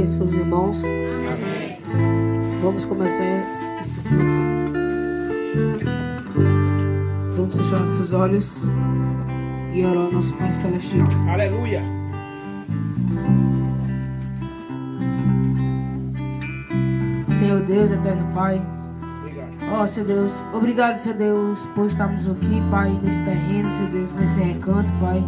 abençoe os irmãos. Amém. Vamos começar esse culto. Vamos fechar nossos olhos e orar ao nosso Pai Celestial. Aleluia. Senhor Deus, eterno Pai. Obrigado. Ó, Senhor Deus, obrigado, Senhor Deus, por estarmos aqui, Pai, nesse terreno, Senhor Deus, nesse recanto, Pai.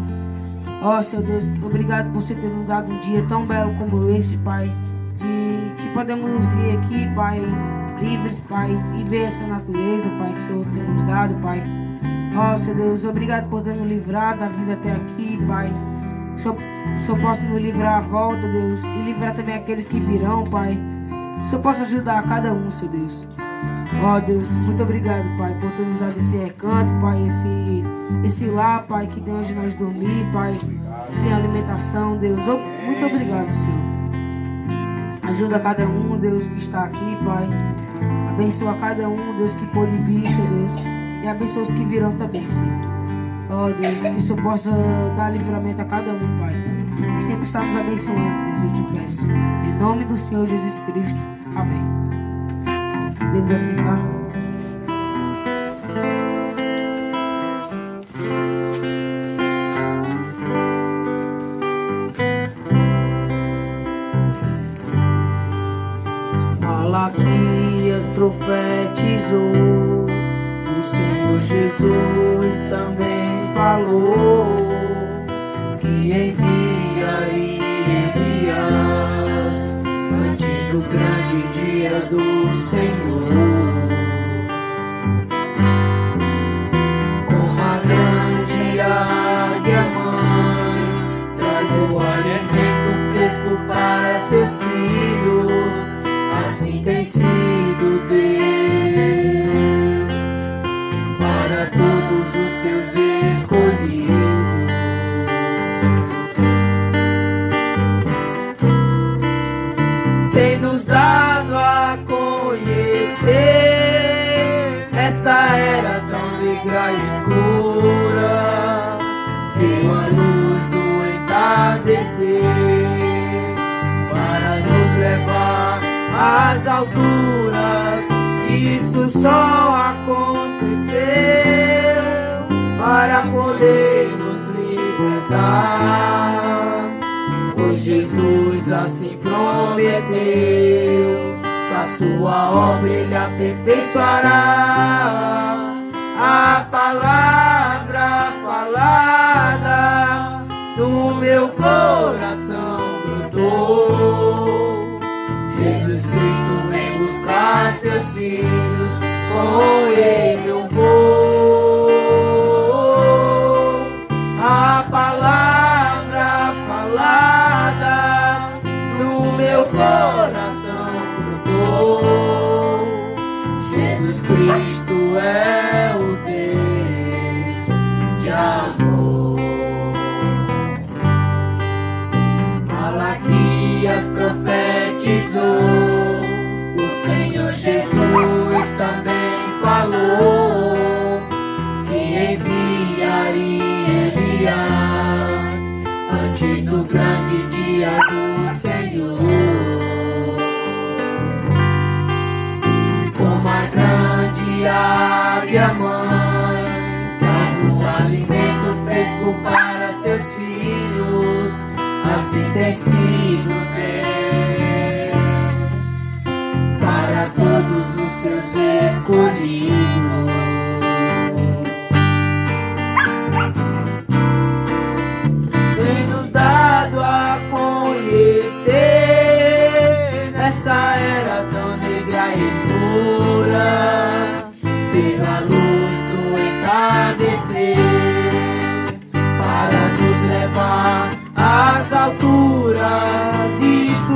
Ó, Senhor Deus, obrigado por você ter nos dado um dia tão belo como esse, Pai, que podemos vir aqui, Pai, livres, Pai, e ver essa natureza, Pai, que o Senhor tem nos dado, Pai. Ó, Senhor Deus, obrigado por ter nos livrado da vida até aqui, Pai. Que o Senhor possa nos livrar à volta, Deus, e livrar também aqueles que virão, Pai. Que o Senhor possa ajudar a cada um, Senhor Deus. Ó, Deus, muito obrigado, Pai, por ter nos dado esse recanto, Pai, esse lar, Pai, que tem onde nós dormir, Pai, que tem alimentação, Deus. Muito obrigado, Senhor. Ajuda cada um, Deus, que está aqui, Pai. Abençoa cada um, Deus, que pode vir, Senhor Deus. E abençoa os que virão também, Senhor. Ó, Deus, que o Senhor possa dar livramento a cada um, Pai. Que sempre estamos abençoando, Deus, eu te peço. Em nome do Senhor Jesus Cristo. Amém. Podemos assentar. Malaquias profetizou, o Senhor Jesus também falou que enviaria Elias antes do grande dia do Senhor. Como a grande águia mãe traz o alimento fresco para seus filhos, assim tem sido Deus para todos os seus escolhidos. Tem nos dado a conhecer essa era tão negra e escura, veio a luz do entardecer para nos levar às alturas. Isso só aconteceu para poder nos libertar, pois Jesus assim prometeu, pra sua obra ele aperfeiçoará. A palavra falada no meu coração brotou. Jesus Cristo vem buscar seus filhos, com ele eu vou. A palavra falada no meu coração brotou. Jesus Cristo é o Deus de amor. Malaquias profetizou, o Senhor Jesus também falou que enviaria Elias antes do grande dia do Senhor. Como a grande águia mãe traz o alimento fresco para seus filhos, assim tem sido Deus para todos os seus escolhidos. Tem nos dado a conhecer nessa era tão negra e escura, veio a luz do entardecer para nos levar às alturas. Isso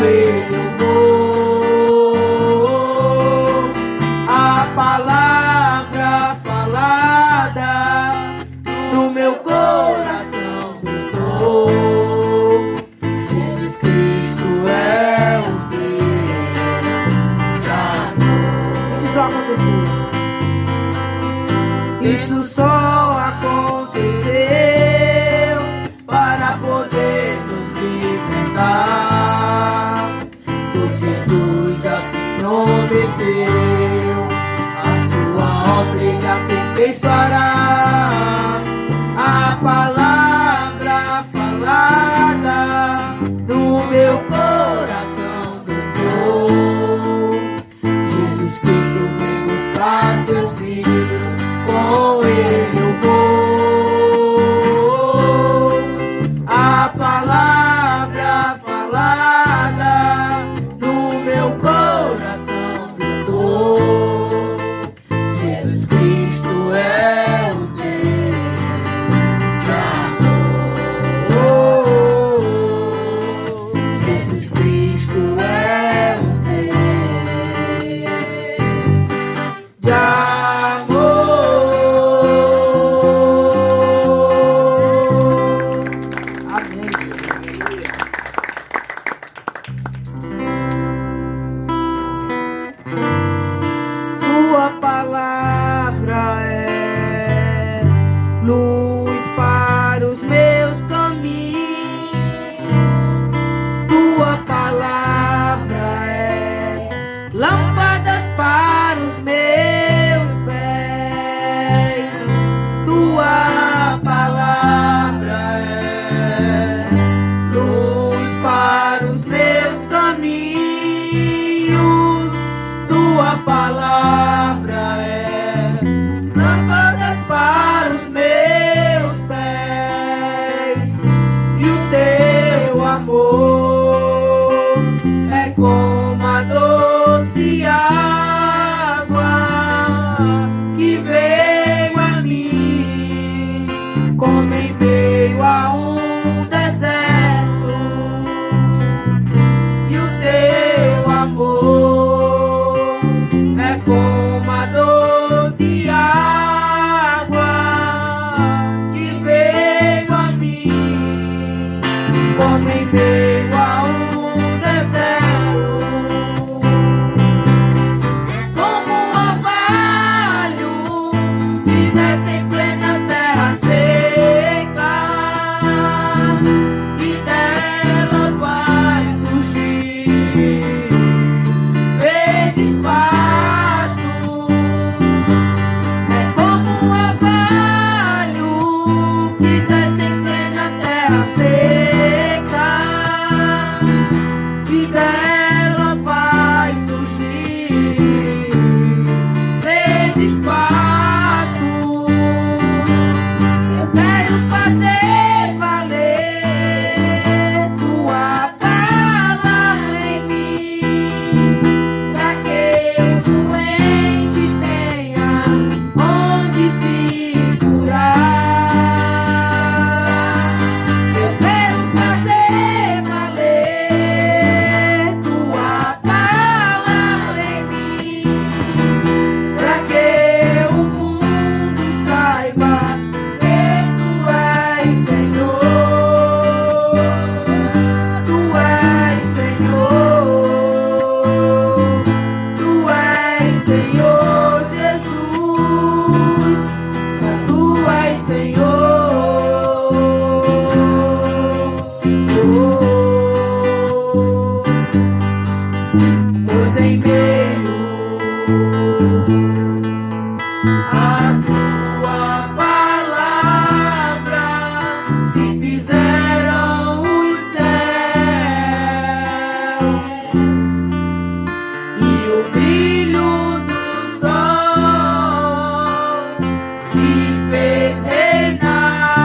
Ele eu vou. A palavra falada no meu coração brotou. Jesus Cristo é o Deus de amor. Isso só aconteceu. Isso só aconteceu para poder nos libertar. Pois Jesus assim prometeu, a sua obra ele aperfeiçoará. A palavra falada no meu coração brotou. Jesus Cristo vem buscar seus filhos, com ele eu vou. A palavra falada no meu coração brotou. Jesus Cristo é o Deus de amor. Jesus Cristo é o Deus de amor. Amém. Tua palavra é luz para os meus caminhos. Tua palavra é lâmpadas para os meus pés. Tua palavra é luz para os meus caminhos. Tua palavra é lâmpadas para os meus pés. E o teu amor é como a doce água que veio a mim, como em meio a um deserto. E o teu amor é como a doce água que veio a mim, como em meio a um deserto. É como um orvalho que desce em plena terra seca, e dela vai surgir verdes pastos. É como um orvalho que desce em plena terra seca, e dela vai surgir verdes pastos. Eu quero fazer valer tua palavra em mim, pra que o doente tenha onde se curar. Eu quero fazer valer tua palavra em mim, pra que o mundo saiba que tu és Senhor. Tu és Senhor. Tu és Senhor Jesus. Só tu és Senhor. Pois em meio a tua palavra se fizeram os céus, e o brilho do sol se fez reinar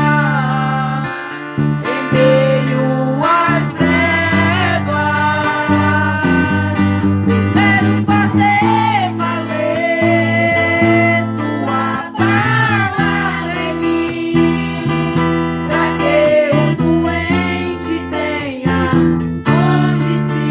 em meio às trevas. Quero fazer valer tua palavra em mim, pra que o doente tenha onde se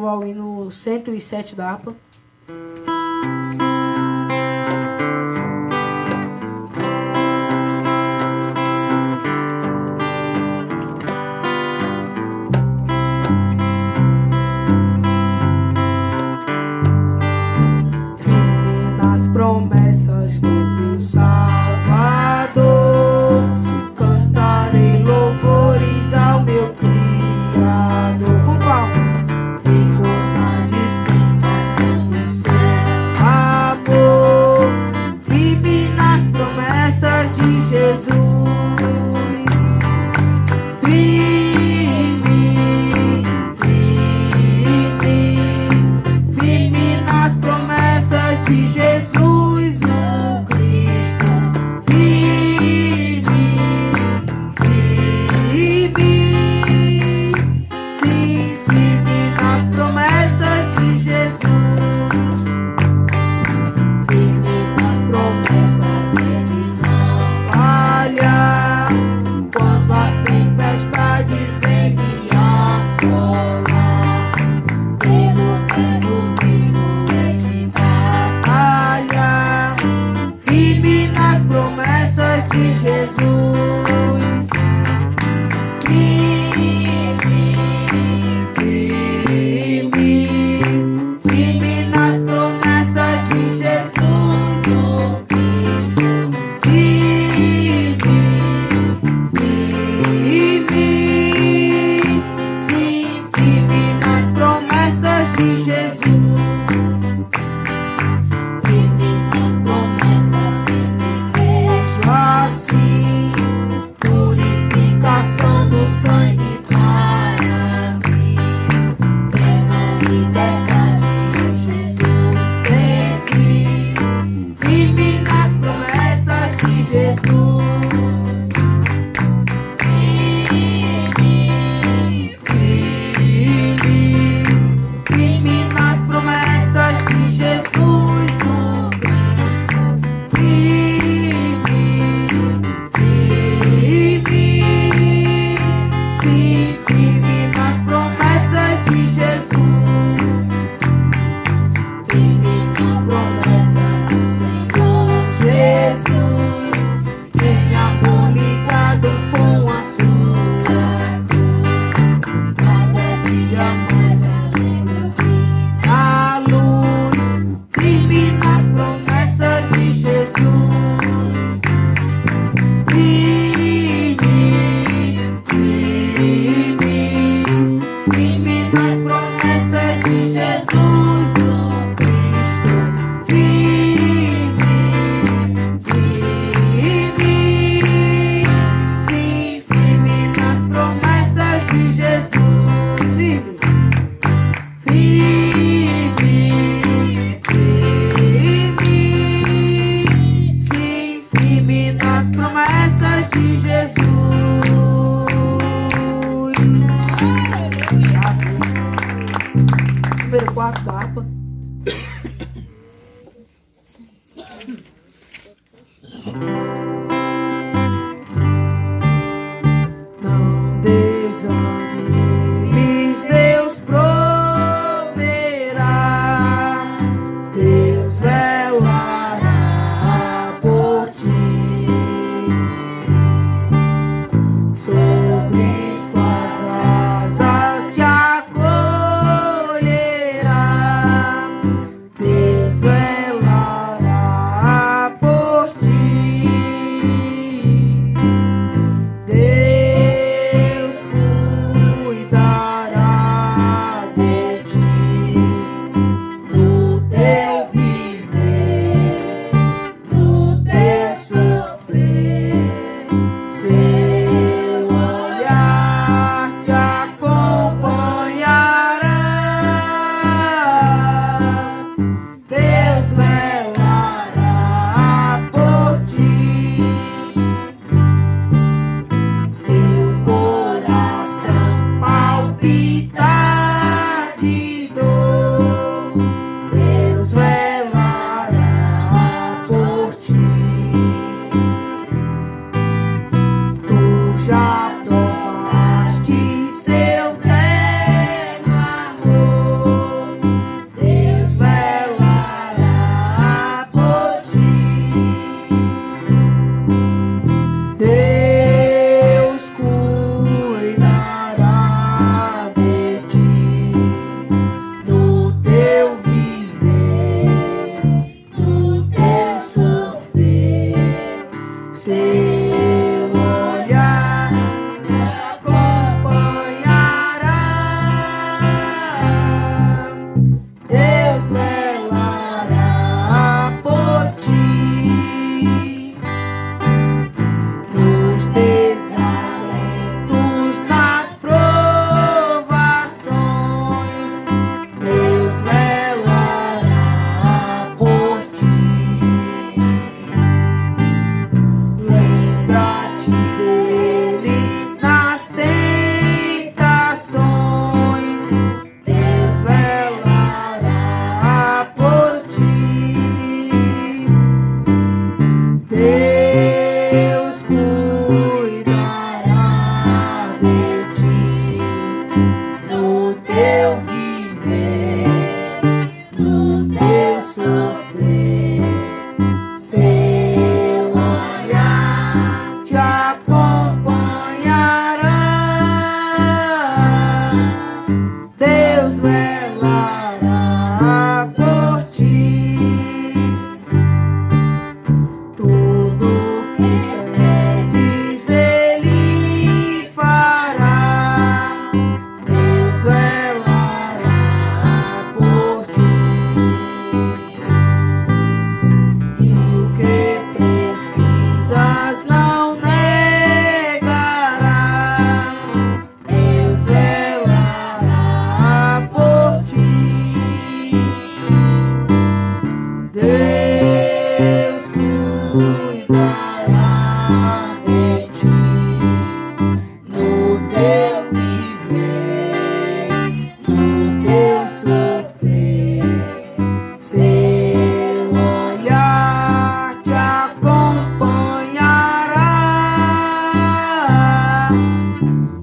louvar o hino 107 da APA. Firme nas promessas do meu Salvador, cantarei louvores ao meu Criador. Com palmas. Fico na dispensação do seu amor, firme nas promessas de Jesus. Firme, firme, firme nas promessas de Jesus, o Cristo. Firme, firme, sim, firme nas promessas de Jesus. Firme nas promessas, ele não falha. Quando as tempestades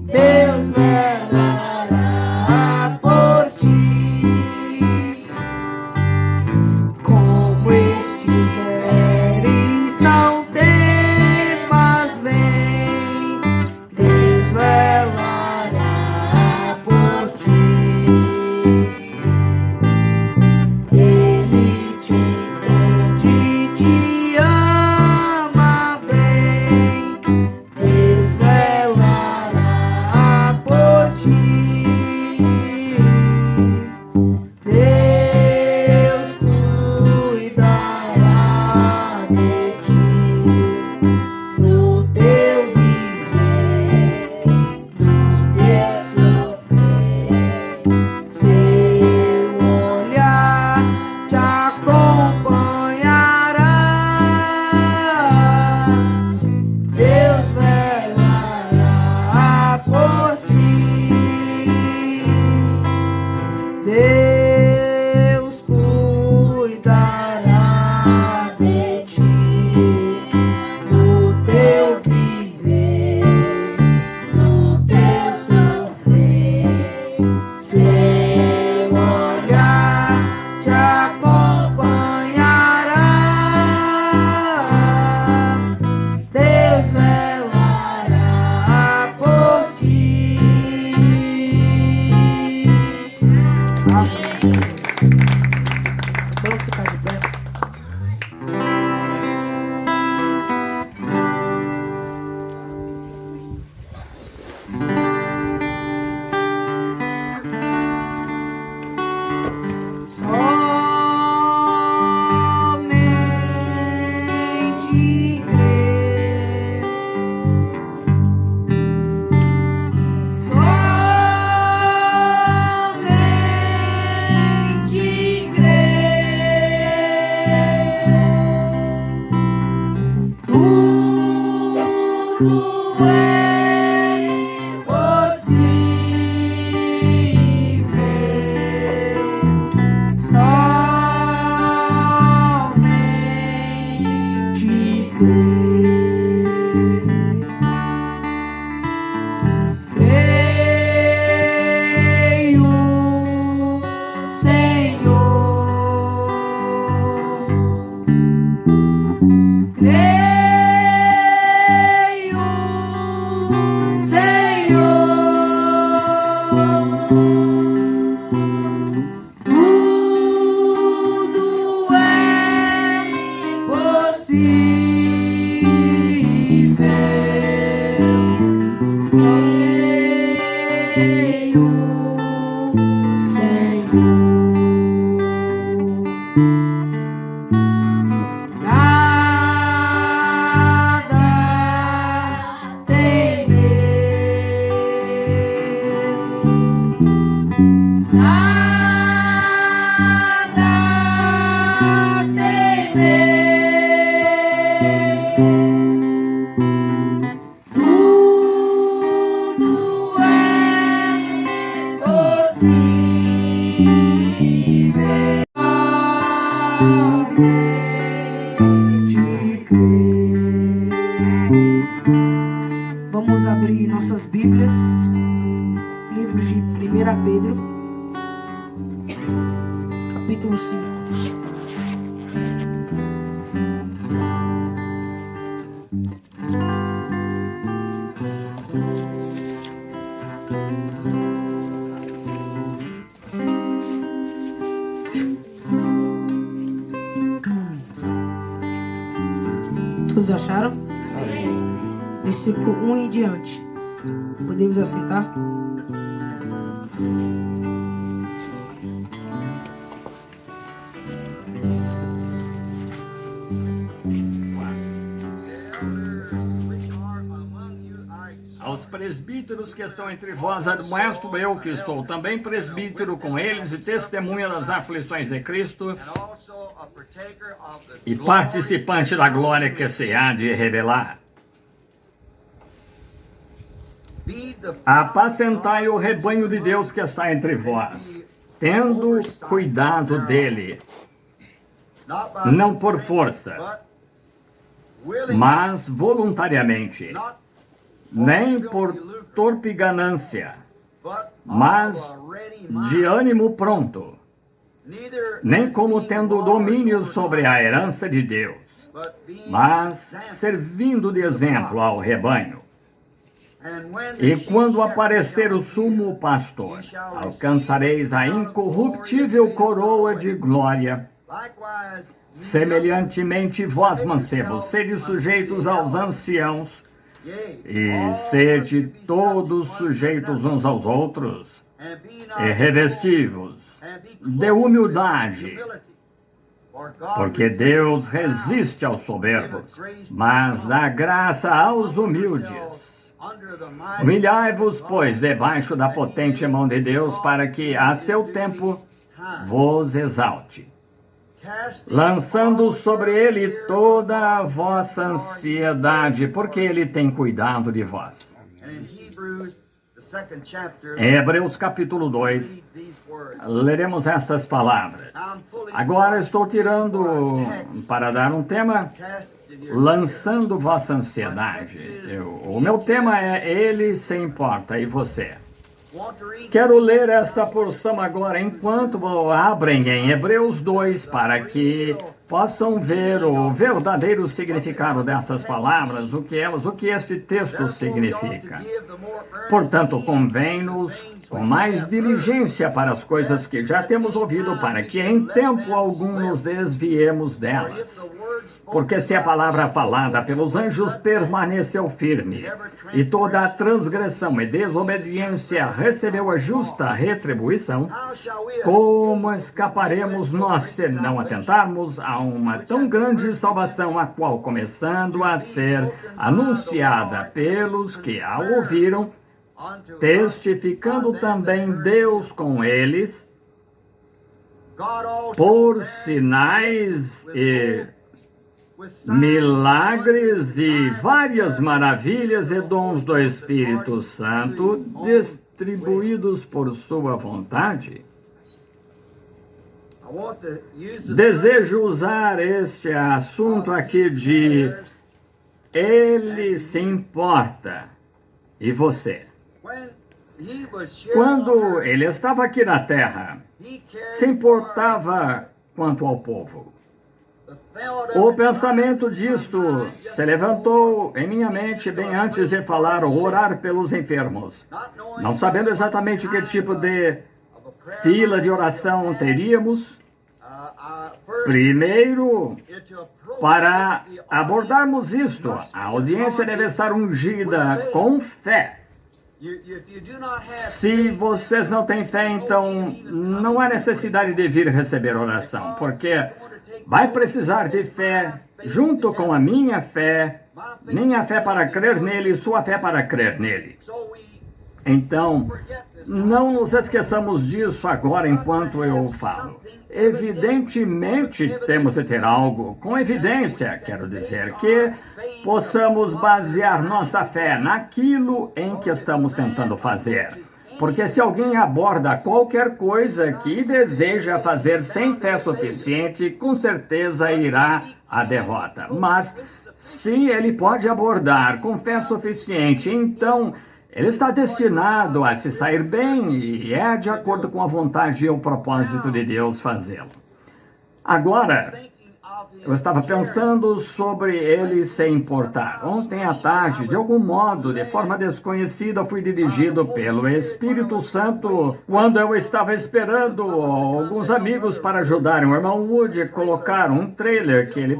Deus velará por ti. Como estiveres, não temas, vem. Deus velará por ti. Ele te entende, te ama bem. Deus velará por ti. Deus cuidará de ti no teu viver, no teu sofrer. Seu olhar te acompanhará. Deus velará por ti. Deus cuidará de ti no teu viver, no teu sofrer. Seu olhar te acompanhará. Deus velará por ti. Amém. Vamos ficar de pé. Somente crer. Somente crer. Tudo é possível. Somente creio, Senhor. Creio, Senhor. Tudo é possível. Creio, Senhor. Nada temer. Nada temer. Tudo é possível. Somente crer. Vamos abrir nossas Bíblias. Livro de 1 Pedro, capítulo 5. Todos acharam? Versículo 1 em diante. Podemos aceitar? Aos presbíteros que estão entre vós, admoesto eu, que sou também presbítero com eles e testemunha das aflições de Cristo e participante da glória que se há de revelar. Apacentai o rebanho de Deus que está entre vós, tendo cuidado dele, não por força, mas voluntariamente, nem por torpe ganância, mas de ânimo pronto, nem como tendo domínio sobre a herança de Deus, mas servindo de exemplo ao rebanho. E quando aparecer o sumo pastor, alcançareis a incorruptível coroa de glória. Semelhantemente, vós, mancebos, sede sujeitos aos anciãos, e sede todos sujeitos uns aos outros, e revestivos de humildade, porque Deus resiste aos soberbos, mas dá graça aos humildes. Humilhai-vos, pois, debaixo da potente mão de Deus, para que, a seu tempo, vos exalte, lançando sobre ele toda a vossa ansiedade, porque ele tem cuidado de vós. Em Hebreus capítulo 2, leremos estas palavras. Agora estou tirando, para dar um tema, lançando vossa ansiedade. O meu tema é Ele se importa, e você? Quero ler esta porção agora enquanto abrem em Hebreus 2 para que possam ver o verdadeiro significado dessas palavras, o que este texto significa. Portanto, convém-nos com mais diligência para as coisas que já temos ouvido, para que em tempo algum nos desviemos delas. Porque se a palavra falada pelos anjos permaneceu firme, e toda a transgressão e desobediência recebeu a justa retribuição, como escaparemos nós se não atentarmos a uma tão grande salvação, a qual, começando a ser anunciada pelos que a ouviram, testificando também Deus com eles, por sinais e milagres e várias maravilhas e dons do Espírito Santo distribuídos por sua vontade. Desejo usar este assunto aqui de Ele se importa e você. Quando ele estava aqui na terra, se importava quanto ao povo. O pensamento disto se levantou em minha mente bem antes de falar ou orar pelos enfermos. Não sabendo exatamente que tipo de fila de oração teríamos, primeiro, para abordarmos isto, a audiência deve estar ungida com fé. Se vocês não têm fé, então não há necessidade de vir receber oração, porque vai precisar de fé junto com a minha fé para crer nele e sua fé para crer nele. Então, não nos esqueçamos disso agora enquanto eu falo. Evidentemente, temos de ter algo com evidência, quero dizer, que possamos basear nossa fé naquilo em que estamos tentando fazer. Porque se alguém aborda qualquer coisa que deseja fazer sem fé suficiente, com certeza irá à derrota. Mas se ele pode abordar com fé suficiente, então ele está destinado a se sair bem e é de acordo com a vontade e o propósito de Deus fazê-lo. Agora, eu estava pensando sobre ele se importar. Ontem à tarde, de algum modo, de forma desconhecida, fui dirigido pelo Espírito Santo quando eu estava esperando alguns amigos para ajudarem o irmão Wood a colocar um trailer que ele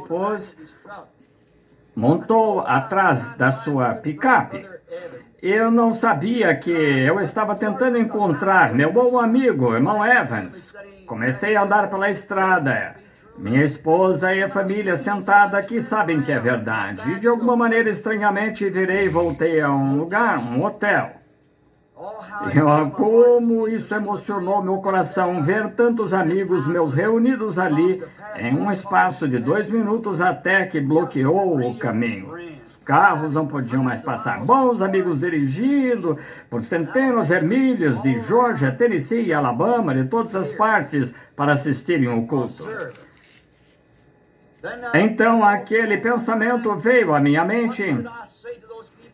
montou atrás da sua picape. Eu não sabia que eu estava tentando encontrar meu bom amigo, irmão Evans. Comecei a andar pela estrada. Minha esposa e a família sentada aqui sabem que é verdade. E de alguma maneira, estranhamente, virei e voltei a um lugar, um hotel. E como isso emocionou meu coração, ver tantos amigos meus reunidos ali em um espaço de 2 minutos até que bloqueou o caminho. Carros não podiam mais passar. Bons amigos dirigindo por centenas de milhas de Georgia, Tennessee e Alabama, de todas as partes, para assistirem ao culto. Então aquele pensamento veio à minha mente.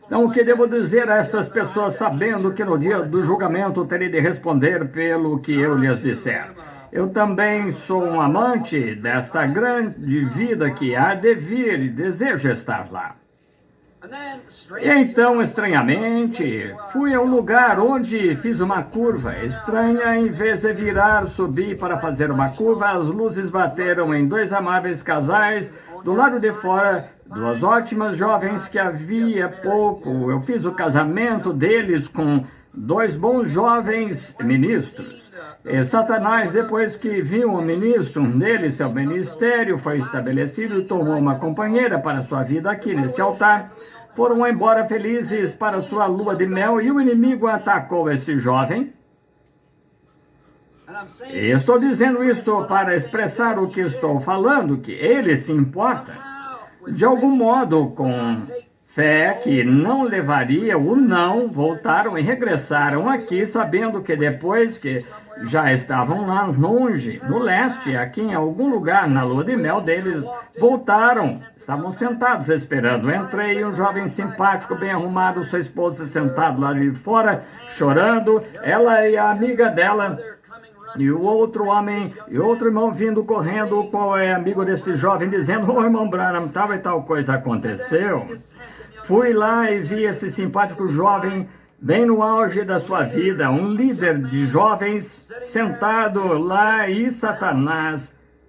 Então, o que devo dizer a estas pessoas, sabendo que no dia do julgamento terei de responder pelo que eu lhes disser? Eu também sou um amante desta grande vida que há de vir e desejo estar lá. E então, estranhamente, fui ao lugar onde fiz uma curva. Estranha, em vez de virar, subi para fazer uma curva, as luzes bateram em dois amáveis casais. Do lado de fora, duas ótimas jovens que havia pouco. Eu fiz o casamento deles com dois bons jovens ministros. E Satanás, depois que viu um ministro, um deles, seu ministério foi estabelecido e tomou uma companheira para sua vida aqui neste altar. Foram embora felizes para sua lua de mel e o inimigo atacou esse jovem. E estou dizendo isso para expressar o que estou falando, que ele se importa. De algum modo, com fé que não levaria o não, voltaram e regressaram aqui, sabendo que depois que já estavam lá longe, no leste, aqui em algum lugar na lua de mel deles, voltaram. Estavam sentados esperando. Entrei, um jovem simpático, bem arrumado, sua esposa sentada lá de fora, chorando. Ela e a amiga dela, e o outro homem, e outro irmão vindo correndo, qual é amigo desse jovem, dizendo: "Ô, irmão Branham, tal e tal coisa aconteceu." Fui lá e vi esse simpático jovem, bem no auge da sua vida, um líder de jovens, sentado lá, e Satanás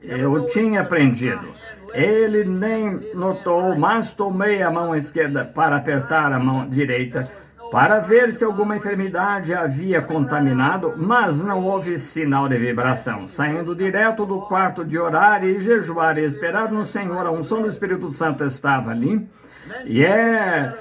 eu tinha prendido. Ele nem notou, mas tomei a mão esquerda para apertar a mão direita, para ver se alguma enfermidade havia contaminado, mas não houve sinal de vibração. Saindo direto do quarto de orar e jejuar e esperar no Senhor, a unção do Espírito Santo estava ali. E é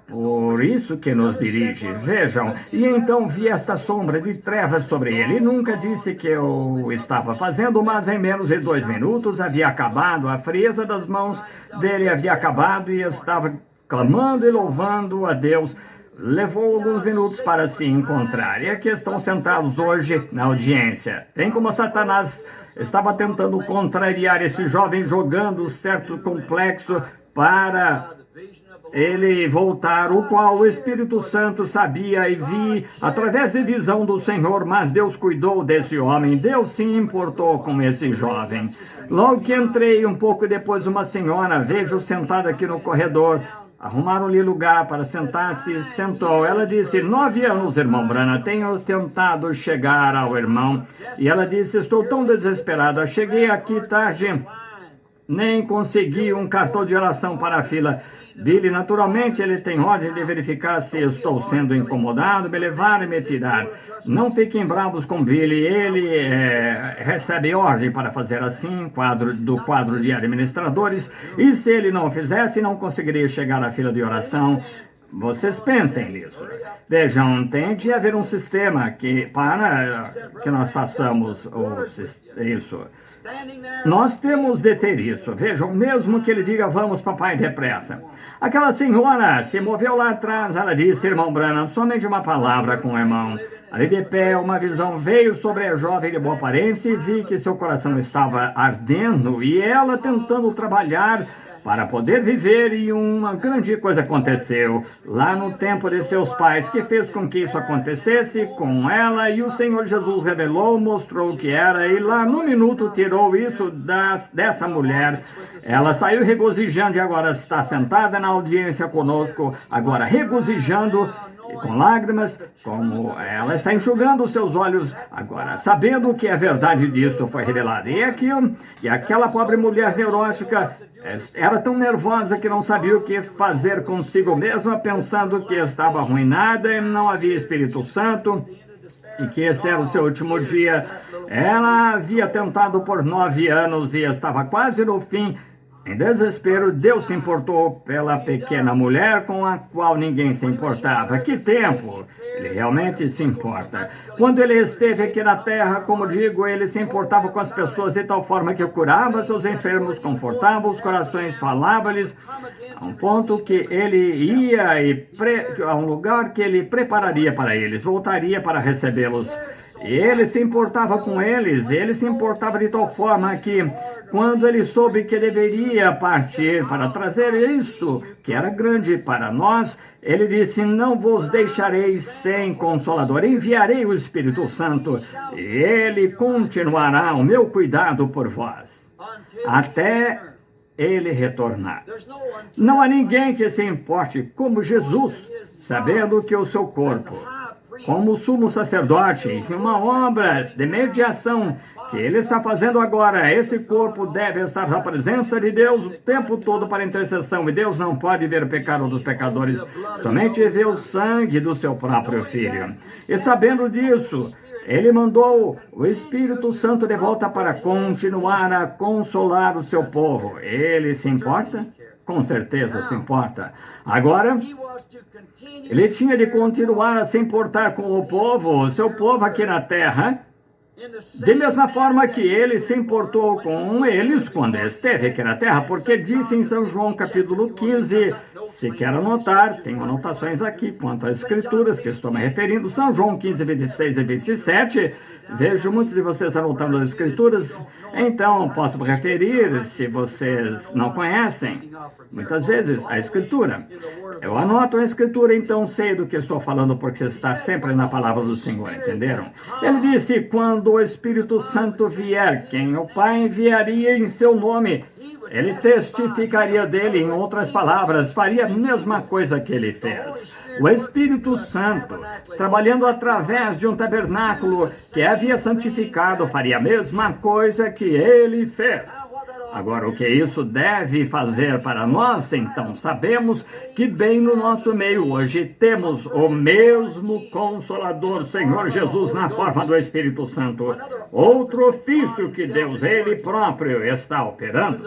por isso que nos dirige. Vejam, e então vi esta sombra de trevas sobre ele. Nunca disse que eu estava fazendo, mas em menos de 2 minutos havia acabado. A frieza das mãos dele havia acabado e estava clamando e louvando a Deus. Levou alguns minutos para se encontrar. E aqui estão sentados hoje na audiência. Tem como Satanás estava tentando contrariar esse jovem, jogando certo complexo para ele voltar, o qual o Espírito Santo sabia e vi através de visão do Senhor, mas Deus cuidou desse homem, Deus se importou com esse jovem. Logo que entrei, um pouco depois, uma senhora, vejo sentada aqui no corredor, arrumaram-lhe lugar para sentar-se, sentou. Ela disse: 9 anos, irmão Branham, tenho tentado chegar ao irmão. E ela disse: estou tão desesperada, cheguei aqui tarde, nem consegui um cartão de oração para a fila. Billy, naturalmente, ele tem ordem de verificar se estou sendo incomodado, me levar e me tirar. Não fiquem bravos com Billy, ele recebe ordem para fazer assim, do quadro de administradores, e se ele não fizesse, não conseguiria chegar à fila de oração. Vocês pensem nisso. Vejam, tem de haver um sistema para que nós façamos isso. Nós temos de ter isso. Vejam, mesmo que ele diga: vamos, papai, depressa. Aquela senhora se moveu lá atrás. Ela disse: irmão Branham, somente uma palavra com o irmão. Ali de pé, uma visão veio sobre a jovem de boa aparência e vi que seu coração estava ardendo e ela tentando trabalhar para poder viver, e uma grande coisa aconteceu lá no tempo de seus pais, que fez com que isso acontecesse com ela, e o Senhor Jesus revelou, mostrou o que era, e lá no minuto tirou isso dessa mulher. Ela saiu regozijando e agora está sentada na audiência conosco, agora regozijando, com lágrimas, como ela está enxugando os seus olhos agora, sabendo que a verdade disto foi revelada. E aquela pobre mulher neurótica era tão nervosa que não sabia o que fazer consigo mesma, pensando que estava arruinada e não havia Espírito Santo, e que esse era o seu último dia. Ela havia tentado por 9 anos e estava quase no fim. Em desespero, Deus se importou pela pequena mulher com a qual ninguém se importava. Que tempo! Ele realmente se importa. Quando ele esteve aqui na terra, como digo, ele se importava com as pessoas de tal forma que curava seus enfermos, confortava os corações, falava-lhes, a um ponto que ele ia a um lugar que ele prepararia para eles, voltaria para recebê-los. Ele se importava com eles, ele se importava de tal forma que quando ele soube que deveria partir para trazer isto, que era grande para nós, ele disse: não vos deixarei sem consolador, enviarei o Espírito Santo, e ele continuará o meu cuidado por vós, até ele retornar. Não há ninguém que se importe como Jesus, sabendo que o seu corpo, como sumo sacerdote, em uma obra de mediação que ele está fazendo agora, esse corpo deve estar na presença de Deus o tempo todo para intercessão, e Deus não pode ver o pecado dos pecadores, somente vê o sangue do seu próprio Filho. E sabendo disso, ele mandou o Espírito Santo de volta para continuar a consolar o seu povo. Ele se importa? Com certeza se importa. Agora, ele tinha de continuar a se importar com o povo, o seu povo aqui na terra, de mesma forma que ele se importou com eles quando esteve aqui na terra, porque disse em São João capítulo 15, se quer anotar, tenho anotações aqui quanto às escrituras que estou me referindo, São João 15, 26 e 27, vejo muitos de vocês anotando as escrituras, então posso me referir, se vocês não conhecem, muitas vezes, a escritura. Eu anoto a escritura, então sei do que estou falando, porque está sempre na palavra do Senhor, entenderam? Ele disse, quando o Espírito Santo vier, quem o Pai enviaria em seu nome, ele testificaria dele, em outras palavras, faria a mesma coisa que ele fez. O Espírito Santo, trabalhando através de um tabernáculo que havia santificado, faria a mesma coisa que ele fez. Agora, o que isso deve fazer para nós, então? Sabemos que bem no nosso meio hoje temos o mesmo Consolador, Senhor Jesus, na forma do Espírito Santo. Outro ofício que Deus, Ele próprio, está operando.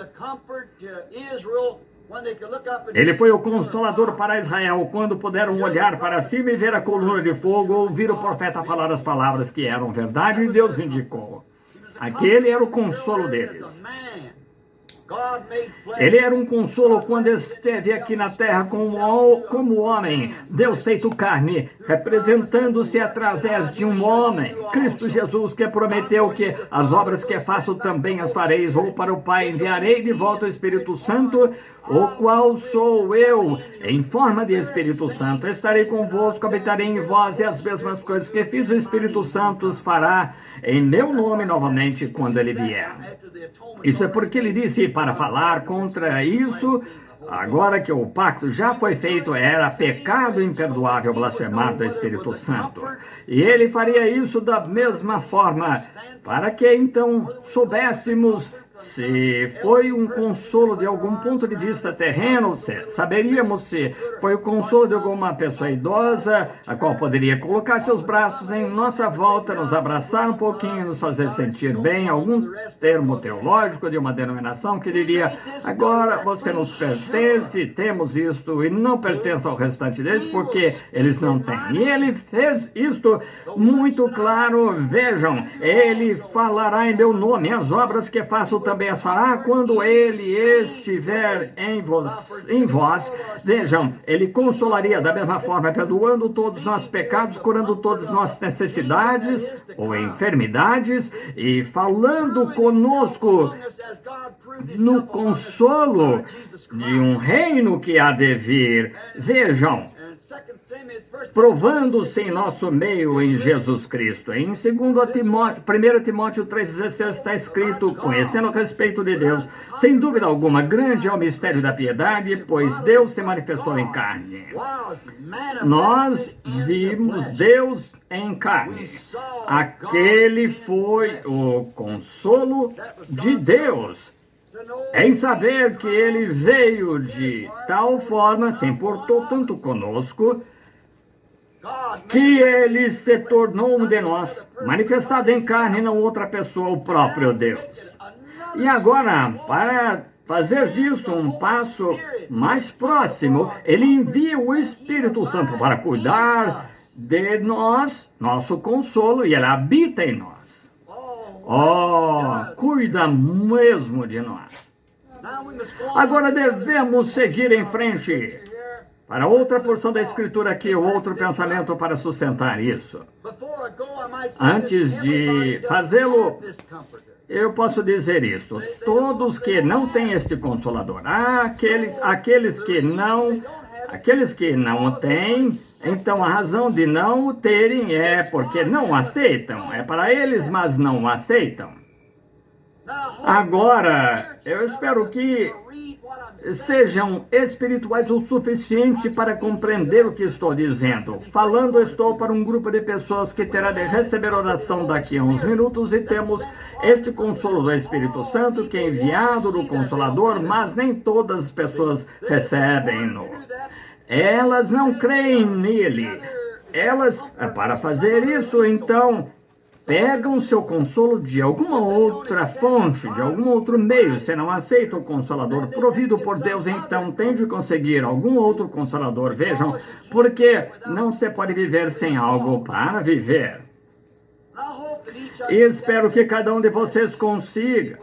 Ele foi o Consolador para Israel, quando puderam olhar para cima e ver a coluna de fogo, ouvir o profeta falar as palavras que eram verdade, e Deus indicou. Aquele era o consolo deles. Ele era um consolo quando esteve aqui na terra como homem, Deus feito carne, representando-se através de um homem, Cristo Jesus, que prometeu que as obras que faço também as fareis, ou para o Pai enviarei de volta o Espírito Santo, o qual sou eu, em forma de Espírito Santo. Estarei convosco, habitarei em vós, e as mesmas coisas que fiz o Espírito Santo os fará em meu nome novamente quando ele vier. Isso é porque ele disse, para falar contra isso, agora que o pacto já foi feito, era pecado imperdoável blasfemar do Espírito Santo. E ele faria isso da mesma forma, para que então soubéssemos se foi um consolo de algum ponto de vista terreno, saberíamos se foi o consolo de alguma pessoa idosa, a qual poderia colocar seus braços em nossa volta, nos abraçar um pouquinho, nos fazer sentir bem, algum termo teológico de uma denominação que diria, agora você nos pertence, temos isto, e não pertence ao restante deles, porque eles não têm. E ele fez isto muito claro, vejam, ele falará em meu nome, as obras que faço também as fará quando ele estiver em vós. Vejam, ele consolaria da mesma forma, perdoando todos os nossos pecados, curando todas as nossas necessidades ou enfermidades e falando conosco no consolo de um reino que há de vir. Vejam, provando-se em nosso meio em Jesus Cristo. Em 1 Timóteo 3,16 está escrito, conhecendo o respeito de Deus, sem dúvida alguma, grande é o mistério da piedade, pois Deus se manifestou em carne. Nós vimos Deus em carne. Aquele foi o consolo de Deus, em saber que ele veio de tal forma, se importou tanto conosco, que ele se tornou um de nós, manifestado em carne e não outra pessoa, o próprio Deus. E agora, para fazer disso um passo mais próximo, ele envia o Espírito Santo para cuidar de nós, nosso consolo, e ele habita em nós. Oh, cuida mesmo de nós. Agora devemos seguir em frente para outra porção da Escritura aqui, outro pensamento para sustentar isso. Antes de fazê-lo, eu posso dizer isso. Todos que não têm este Consolador, aqueles que não o têm, então a razão de não o terem é porque não o aceitam. É para eles, mas não o aceitam. Agora, eu espero que sejam espirituais o suficiente para compreender o que estou dizendo. Falando, estou para um grupo de pessoas que terá de receber oração daqui a uns minutos, e temos este consolo do Espírito Santo, que é enviado do Consolador, mas nem todas as pessoas recebem-no. Elas não creem nele. Para fazer isso, então, pegam seu consolo de alguma outra fonte, de algum outro meio. Se não aceita o Consolador provido por Deus, então tem de conseguir algum outro Consolador. Vejam, porque não se pode viver sem algo para viver. E espero que cada um de vocês consiga,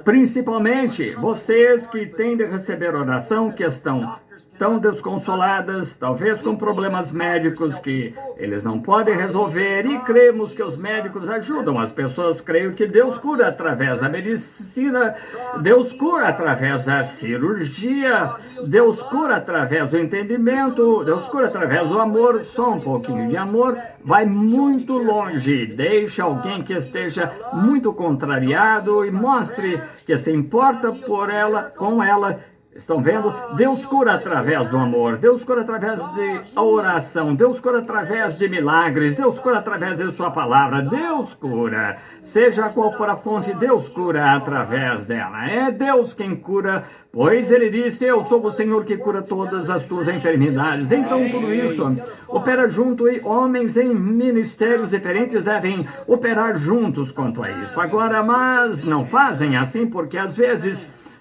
principalmente vocês que têm de receber oração, que estão tão desconsoladas, talvez com problemas médicos que eles não podem resolver, e cremos que os médicos ajudam as pessoas. Creio que Deus cura através da medicina, Deus cura através da cirurgia, Deus cura através do entendimento, Deus cura através do amor. Só um pouquinho de amor vai muito longe. Deixe alguém que esteja muito contrariado e mostre que se importa por ela, com ela. Estão vendo? Deus cura através do amor, Deus cura através de oração, Deus cura através de milagres, Deus cura através de sua palavra, Deus cura. Seja qual for a fonte, Deus cura através dela. É Deus quem cura, pois Ele disse: eu sou o Senhor que cura todas as tuas enfermidades. Então tudo isso opera junto, e homens em ministérios diferentes devem operar juntos quanto a isso. Agora, mas não fazem assim porque às vezes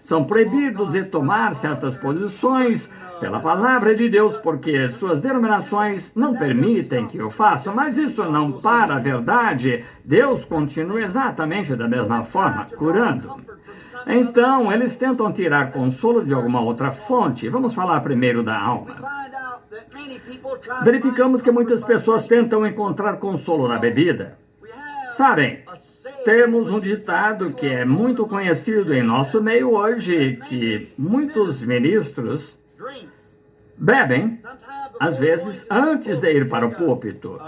são proibidos de tomar certas posições pela palavra de Deus, porque suas denominações não permitem que o façam. Mas isso não para a verdade. Deus continua exatamente da mesma forma, curando. Então, eles tentam tirar consolo de alguma outra fonte. Vamos falar primeiro da alma. Verificamos que muitas pessoas tentam encontrar consolo na bebida. Sabem, temos um ditado que é muito conhecido em nosso meio hoje, que muitos ministros bebem, às vezes, antes de ir para o púlpito.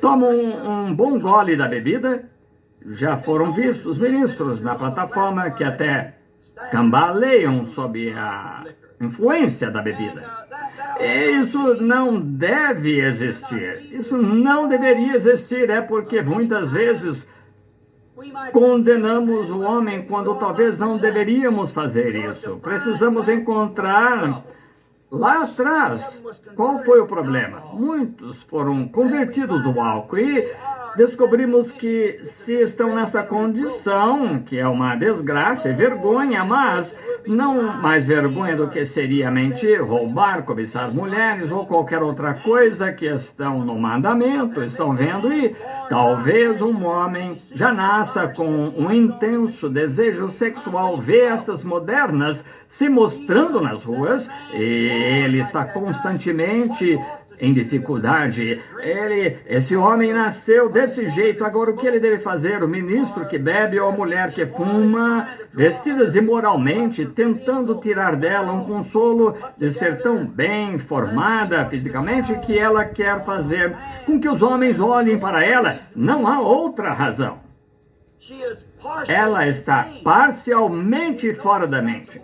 Tomam um bom gole da bebida. Já foram vistos ministros na plataforma que até cambaleiam sob a influência da bebida. E isso não deve existir. Isso não deveria existir. É porque muitas vezes condenamos o homem quando talvez não deveríamos fazer isso. Precisamos encontrar lá atrás qual foi o problema. Muitos foram convertidos do álcool e descobrimos que se estão nessa condição, que é uma desgraça e vergonha, mas não mais vergonha do que seria mentir, roubar, cobiçar mulheres ou qualquer outra coisa que estão no mandamento, estão vendo? E talvez um homem já nasça com um intenso desejo sexual, vê estas modernas se mostrando nas ruas, e ele está constantemente em dificuldade. Esse homem nasceu desse jeito. Agora, o que ele deve fazer? O ministro que bebe ou a mulher que fuma, vestidas imoralmente, tentando tirar dela um consolo de ser tão bem formada fisicamente que ela quer fazer com que os homens olhem para ela. Não há outra razão. Ela está parcialmente fora da mente.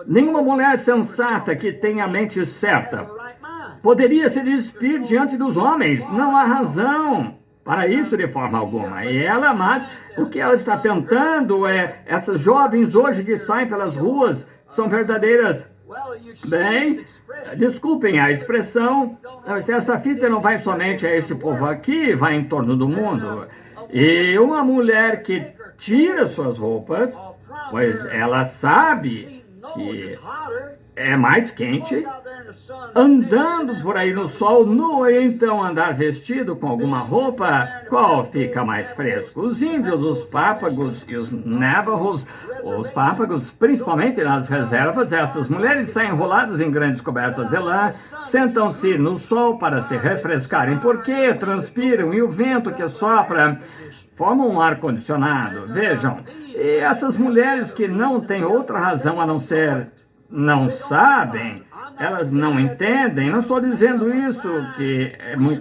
Nenhuma mulher sensata que tenha a mente certa poderia se despir diante dos homens. Não há razão para isso de forma alguma. E ela, mas o que ela está tentando é, essas jovens hoje que saem pelas ruas são verdadeiras, bem, desculpem a expressão, essa fita não vai somente a esse povo aqui, vai em torno do mundo. E uma mulher que tira suas roupas, pois ela sabe que é mais quente, andando por aí no sol nu, e então andar vestido com alguma roupa, qual fica mais fresco? Os índios, os pápagos e os navajos, os pápagos, principalmente nas reservas, essas mulheres saem enroladas em grandes cobertas de lã, sentam-se no sol para se refrescarem, porque transpiram e o vento que sopra formam um ar-condicionado. Vejam, e essas mulheres que não têm outra razão a não ser não sabem, elas não entendem. Não estou dizendo isso que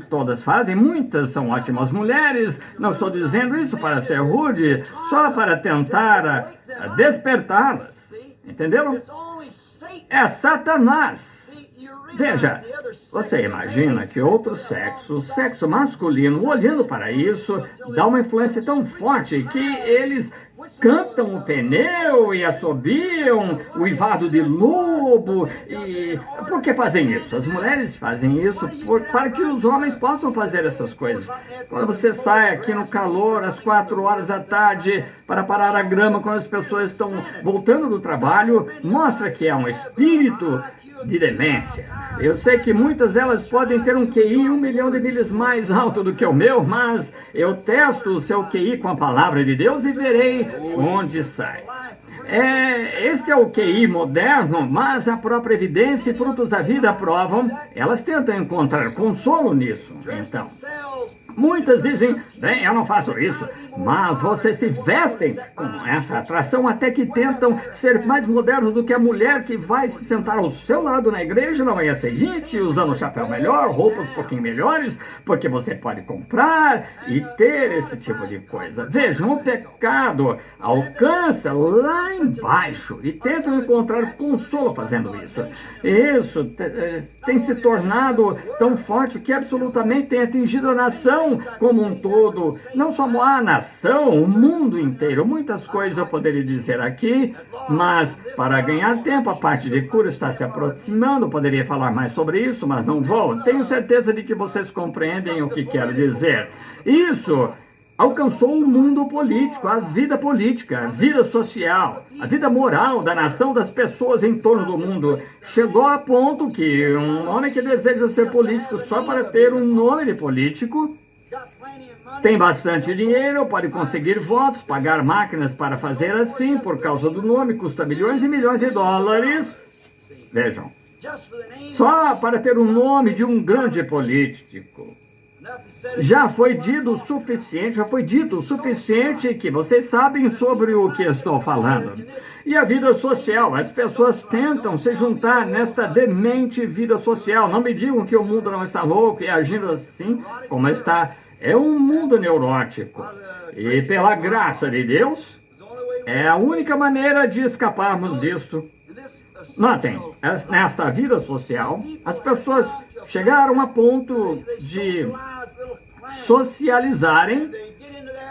todas fazem, muitas são ótimas mulheres. Não estou dizendo isso para ser rude, só para tentar despertá-las. Entenderam? É Satanás. Veja, você imagina que outro sexo, o sexo masculino, olhando para isso, dá uma influência tão forte que eles cantam o pneu e assobiam o uivado de lobo. E por que fazem isso? As mulheres fazem isso para que os homens possam fazer essas coisas. Quando você sai aqui no calor, às 4 horas da tarde, para parar a grama, quando as pessoas estão voltando do trabalho, mostra que é um espírito de demência. Eu sei que muitas delas podem ter um QI 1 milhão de vezes mais alto do que o meu, mas eu testo o seu QI com a palavra de Deus e verei onde sai. Esse é o QI moderno, mas a própria evidência e frutos da vida provam, elas tentam encontrar consolo nisso. Então, muitas dizem, bem, eu não faço isso, mas vocês se vestem com essa atração até que tentam ser mais modernos do que a mulher que vai se sentar ao seu lado na igreja na manhã seguinte, usando um chapéu melhor, roupas um pouquinho melhores, porque você pode comprar e ter esse tipo de coisa. Vejam, o pecado alcança lá embaixo e tentam encontrar consolo fazendo isso. Isso tem se tornado tão forte que absolutamente tem atingido a nação como um todo. Não só a nação, o mundo inteiro. Muitas coisas eu poderia dizer aqui, mas para ganhar tempo, a parte de cura está se aproximando. Eu poderia falar mais sobre isso, mas não vou. Tenho certeza de que vocês compreendem o que quero dizer. Isso alcançou o mundo político, a vida política, a vida social, a vida moral da nação, das pessoas em torno do mundo. Chegou a ponto que um homem que deseja ser político só para ter um nome de político tem bastante dinheiro, pode conseguir votos, pagar máquinas para fazer assim, por causa do nome, custa milhões e milhões de dólares. Vejam, só para ter o nome de um grande político. Já foi dito o suficiente que vocês sabem sobre o que estou falando. E a vida social, as pessoas tentam se juntar nesta demente vida social. Não me digam que o mundo não está louco e agindo assim como está. É um mundo neurótico. E pela graça de Deus, é a única maneira de escaparmos disto. Notem, nesta vida social, as pessoas chegaram a ponto de socializarem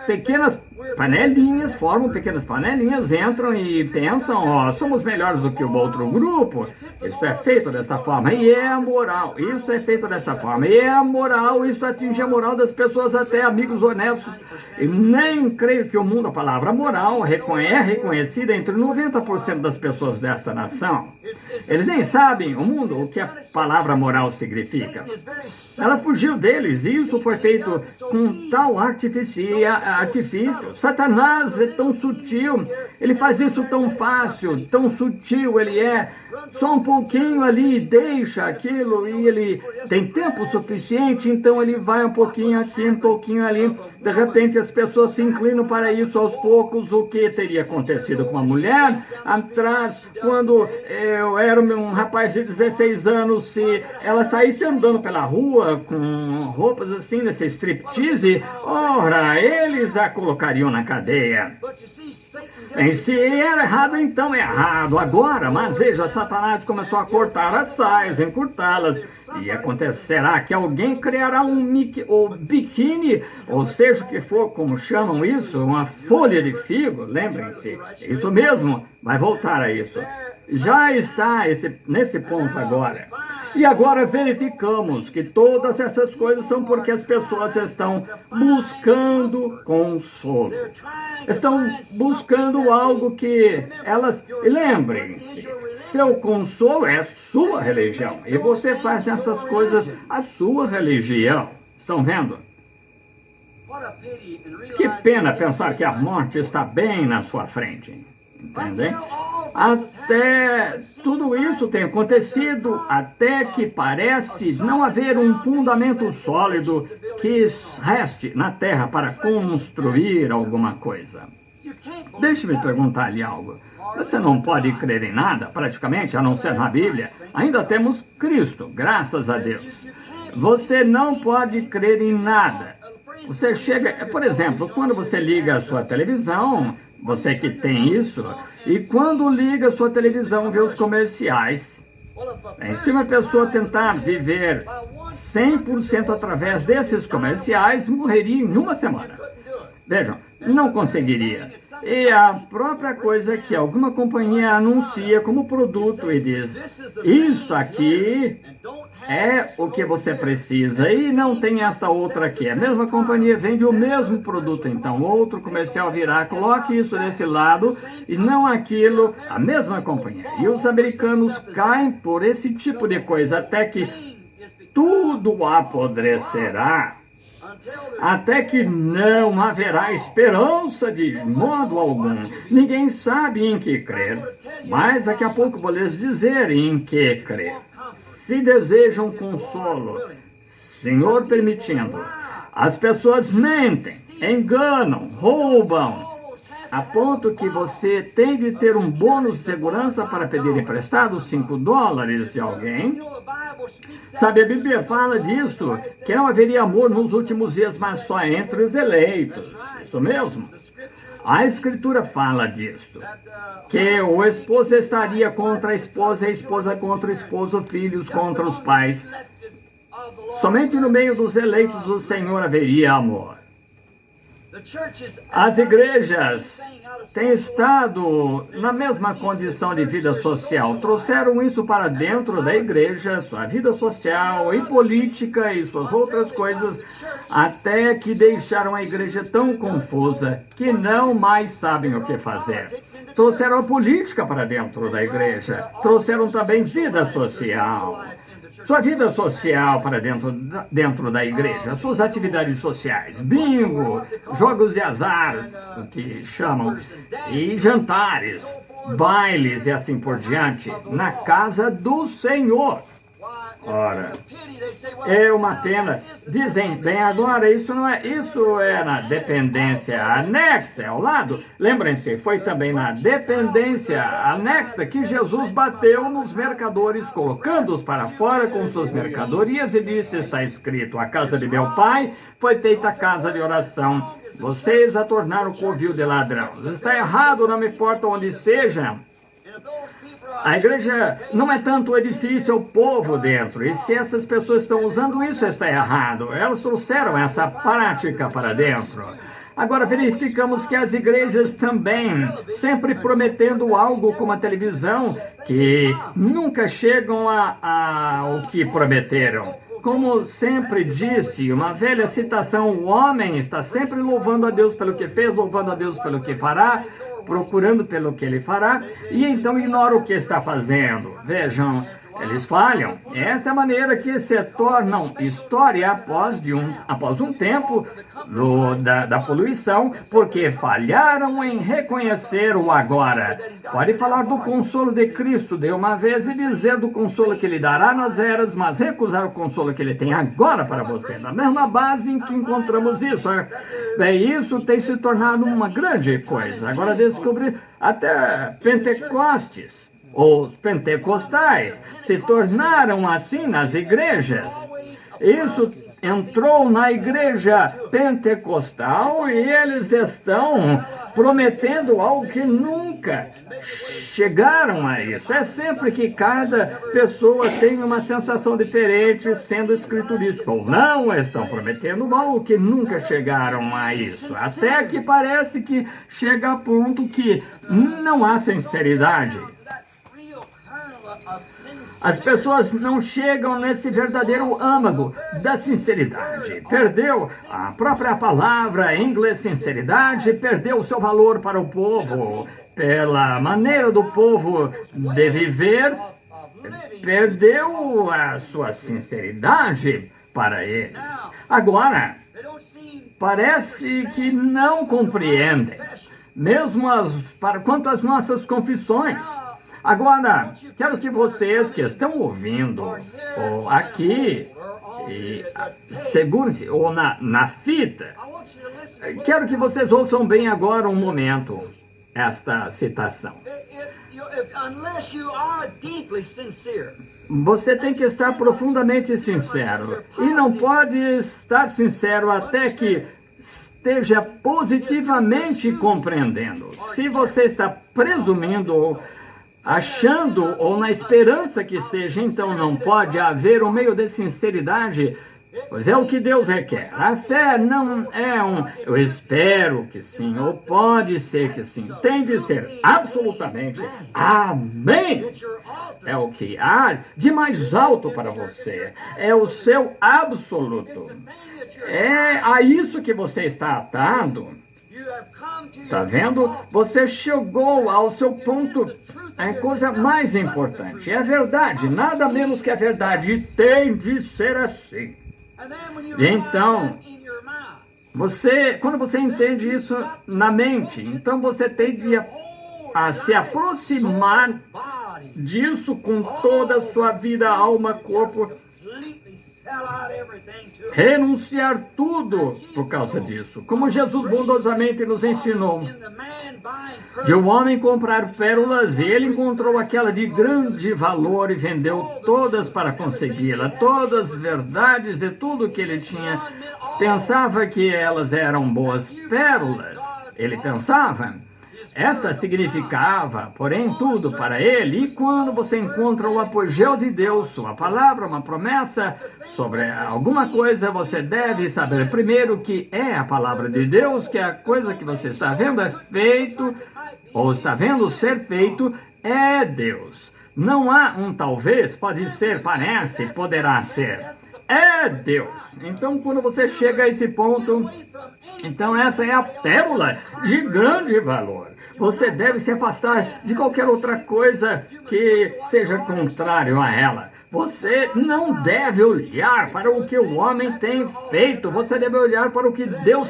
pequenas panelinhas, formam pequenas panelinhas, entram e pensam, somos melhores do que o outro grupo. Isso é feito dessa forma, e é a moral. Isso é feito dessa forma, e é a moral. Isso atinge a moral das pessoas, até amigos honestos. E nem creio que o mundo, a palavra moral, é reconhecida entre 90% das pessoas desta nação. Eles nem sabem, o mundo, o que a palavra moral significa. Ela fugiu deles, e isso foi feito com tal artifício. Satanás é tão sutil, ele faz isso tão fácil, tão sutil, ele é só um pouquinho ali, deixa aquilo, e ele tem tempo suficiente, então ele vai um pouquinho aqui, um pouquinho ali. De repente as pessoas se inclinam para isso aos poucos. O que teria acontecido com a mulher atrás, quando eu era um rapaz de 16 anos, se ela saísse andando pela rua com roupas assim, nesse striptease, ora, eles a colocariam na cadeia. Bem, se era errado, então é errado agora. Mas veja, Satanás começou a cortar as saias, encurtá-las. E acontecerá que alguém criará um biquíni, ou seja, o que for, como chamam isso, uma folha de figo. Lembrem-se, isso mesmo, vai voltar a isso. Já está nesse ponto agora. E agora verificamos que todas essas coisas são porque as pessoas estão buscando consolo. Estão buscando algo que elas... Lembrem-se, seu consolo é sua religião. E você faz essas coisas a sua religião. Estão vendo? Que pena pensar que a morte está bem na sua frente. Entendem? Até tudo isso tem acontecido até que parece não haver um fundamento sólido que reste na Terra para construir alguma coisa. Deixe-me perguntar-lhe algo. Você não pode crer em nada, praticamente, a não ser na Bíblia. Ainda temos Cristo, graças a Deus. Você não pode crer em nada. Você chega, por exemplo, quando você liga a sua televisão, você que tem isso, e quando liga a sua televisão, vê os comerciais. Se uma pessoa tentar viver 100% através desses comerciais, morreria em uma semana. Vejam, não conseguiria. E a própria coisa que alguma companhia anuncia como produto e diz, isso aqui é o que você precisa e não tem essa outra aqui. A mesma companhia vende o mesmo produto, então outro comercial virá, coloque isso desse lado e não aquilo, a mesma companhia. E os americanos caem por esse tipo de coisa até que tudo apodrecerá. Até que não haverá esperança de modo algum. Ninguém sabe em que crer, mas daqui a pouco vou lhes dizer em que crer. Se desejam consolo, Senhor permitindo, as pessoas mentem, enganam, roubam, a ponto que você tem de ter um bônus de segurança para pedir emprestado $5 de alguém. Sabe, a Bíblia fala disso, que não haveria amor nos últimos dias, mas só entre os eleitos. Isso mesmo. A Escritura fala disso, que o esposo estaria contra a esposa contra o esposo, filhos contra os pais. Somente no meio dos eleitos do Senhor haveria amor. As igrejas têm estado na mesma condição de vida social. Trouxeram isso para dentro da igreja, sua vida social e política e suas outras coisas, até que deixaram a igreja tão confusa que não mais sabem o que fazer. Trouxeram a política para dentro da igreja. Trouxeram também vida social. Sua vida social para dentro da igreja, suas atividades sociais, bingo, jogos de azar, o que chamam, e jantares, bailes e assim por diante, na casa do Senhor. Ora, é uma pena. Dizem, bem agora, isso é na dependência anexa, ao lado. Lembrem-se, foi também na dependência anexa que Jesus bateu nos mercadores, colocando-os para fora com suas mercadorias e disse, está escrito, a casa de meu pai foi feita casa de oração. Vocês a tornaram covil de ladrão. Está errado, não me importa onde seja. A igreja não é tanto o edifício, é o povo dentro. E se essas pessoas estão usando isso, está errado. Elas trouxeram essa prática para dentro. Agora verificamos que as igrejas também, sempre prometendo algo como a televisão, que nunca chegam ao que prometeram. Como sempre disse, uma velha citação, o homem está sempre louvando a Deus pelo que fez, louvando a Deus pelo que fará, procurando pelo que ele fará, e então ignora o que está fazendo. Vejam, eles falham. Essa é a maneira que se tornam história após um tempo da poluição, porque falharam em reconhecer o agora. Pode falar do consolo de Cristo de uma vez e dizer do consolo que ele dará nas eras, mas recusar o consolo que ele tem agora para você. Na mesma base em que encontramos isso. Bem, isso tem se tornado uma grande coisa. Agora descobrir até Pentecostes, os pentecostais, se tornaram assim nas igrejas. Isso entrou na igreja pentecostal e eles estão prometendo algo que nunca chegaram a isso. É sempre que cada pessoa tem uma sensação diferente, sendo escriturística ou não, estão prometendo algo que nunca chegaram a isso. Até que parece que chega a ponto que não há sinceridade. As pessoas não chegam nesse verdadeiro âmago da sinceridade. Perdeu a própria palavra em inglês sinceridade, perdeu o seu valor para o povo, pela maneira do povo de viver, perdeu a sua sinceridade para eles. Agora, parece que não compreendem. mesmo quanto às nossas confissões. Agora, quero que vocês que estão ouvindo, ou aqui, segurem-se, ou na fita, quero que vocês ouçam bem agora um momento esta citação. Você tem que estar profundamente sincero. E não pode estar sincero até que esteja positivamente compreendendo. Se você está presumindo ou achando ou na esperança que seja, então não pode haver um meio de sinceridade, pois é o que Deus requer. A fé não é eu espero que sim, ou pode ser que sim. Tem de ser absolutamente amém. É o que há de mais alto para você. É o seu absoluto. É a isso que você está atado. Está vendo? Você chegou ao seu ponto, a coisa mais importante. É a verdade, nada menos que a verdade. E tem de ser assim. Então, quando você entende isso na mente, então você tem de se aproximar disso com toda a sua vida, alma, corpo, renunciar tudo por causa disso. Como Jesus bondosamente nos ensinou, de um homem comprar pérolas, e ele encontrou aquela de grande valor e vendeu todas para consegui-la. Todas as verdades de tudo que ele tinha. Pensava que elas eram boas pérolas. Ele pensava. Esta significava, porém, tudo para ele. E quando você encontra o apogeu de Deus, sua palavra, uma promessa sobre alguma coisa, você deve saber primeiro que é a palavra de Deus, que a coisa que você está vendo é feito, ou está vendo ser feito, é Deus. Não há um talvez, pode ser, parece, poderá ser. É Deus. Então, quando você chega a esse ponto, então essa é a pérola de grande valor. Você deve se afastar de qualquer outra coisa que seja contrário a ela. Você não deve olhar para o que o homem tem feito. Você deve olhar para o que Deus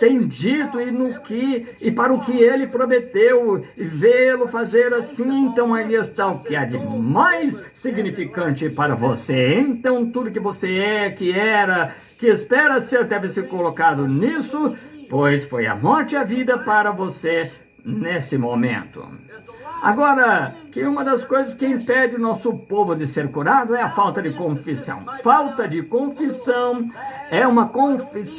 tem dito e para o que ele prometeu, e vê-lo fazer assim. Então aí está o que há de mais significante para você. Então tudo que você é, que era, que espera ser, deve ser colocado nisso, pois foi a morte e a vida para você nesse momento. Agora, que uma das coisas que impede o nosso povo de ser curado é a falta de confissão. Falta de confissão é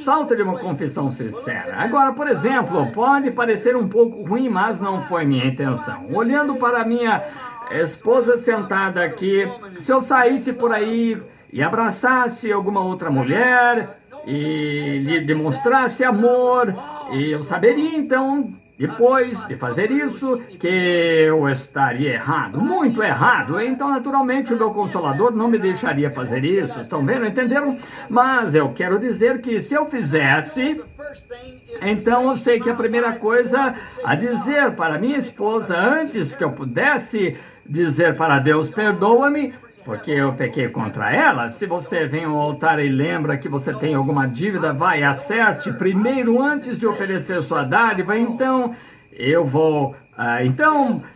falta de uma confissão sincera. Agora, por exemplo, pode parecer um pouco ruim, mas não foi minha intenção. Olhando para minha esposa sentada aqui, se eu saísse por aí e abraçasse alguma outra mulher e lhe demonstrasse amor, eu saberia então, depois de fazer isso, que eu estaria errado, muito errado. Então, naturalmente, o meu Consolador não me deixaria fazer isso. Estão vendo? Entenderam? Mas eu quero dizer que se eu fizesse, então eu sei que a primeira coisa a dizer para minha esposa, antes que eu pudesse dizer para Deus, perdoa-me, porque eu pequei contra ela. Se você vem ao altar e lembra que você tem alguma dívida, vai, acerte primeiro antes de oferecer sua dádiva. Então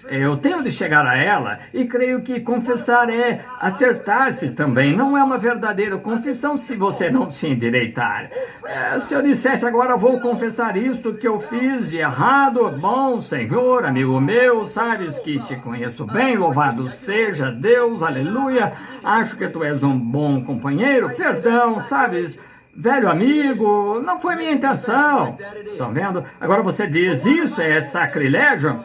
eu tenho de chegar a ela, e creio que confessar é acertar-se também. Não é uma verdadeira confissão se você não se endireitar. Se eu dissesse agora, vou confessar isto que eu fiz de errado, bom, Senhor, amigo meu, sabes que te conheço bem, louvado seja Deus, aleluia, acho que tu és um bom companheiro, perdão, sabes, velho amigo, não foi minha intenção. Estão vendo? Agora você diz, isso é sacrilégio?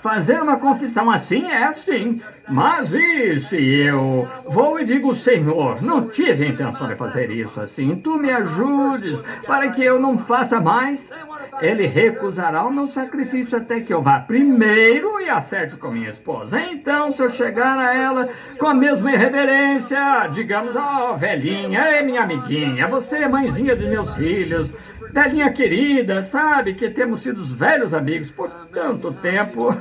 Fazer uma confissão assim é sim. Mas e se eu vou e digo, Senhor, não tive a intenção de fazer isso assim, tu me ajudes para que eu não faça mais? Ele recusará o meu sacrifício até que eu vá primeiro e acerte com minha esposa. Então, se eu chegar a ela com a mesma irreverência, digamos, velhinha, minha amiguinha, você é mãezinha de meus filhos, velhinha querida, sabe que temos sido velhos amigos por tanto tempo.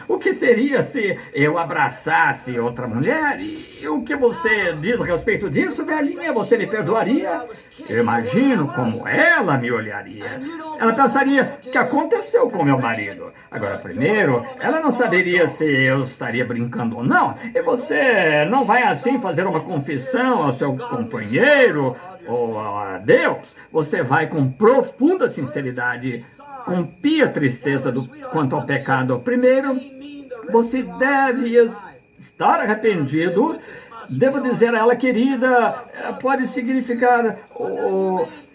O que seria se eu abraçasse outra mulher? E o que você diz a respeito disso, velhinha? Você me perdoaria? Eu imagino como ela me olharia. Ela pensaria: o que aconteceu com meu marido? Agora, primeiro, ela não saberia se eu estaria brincando ou não. E você não vai assim fazer uma confissão ao seu companheiro ou a Deus. Você vai com profunda sinceridade, com pia tristeza quanto ao pecado. Primeiro, você deve estar arrependido. Devo dizer a ela: querida, pode significar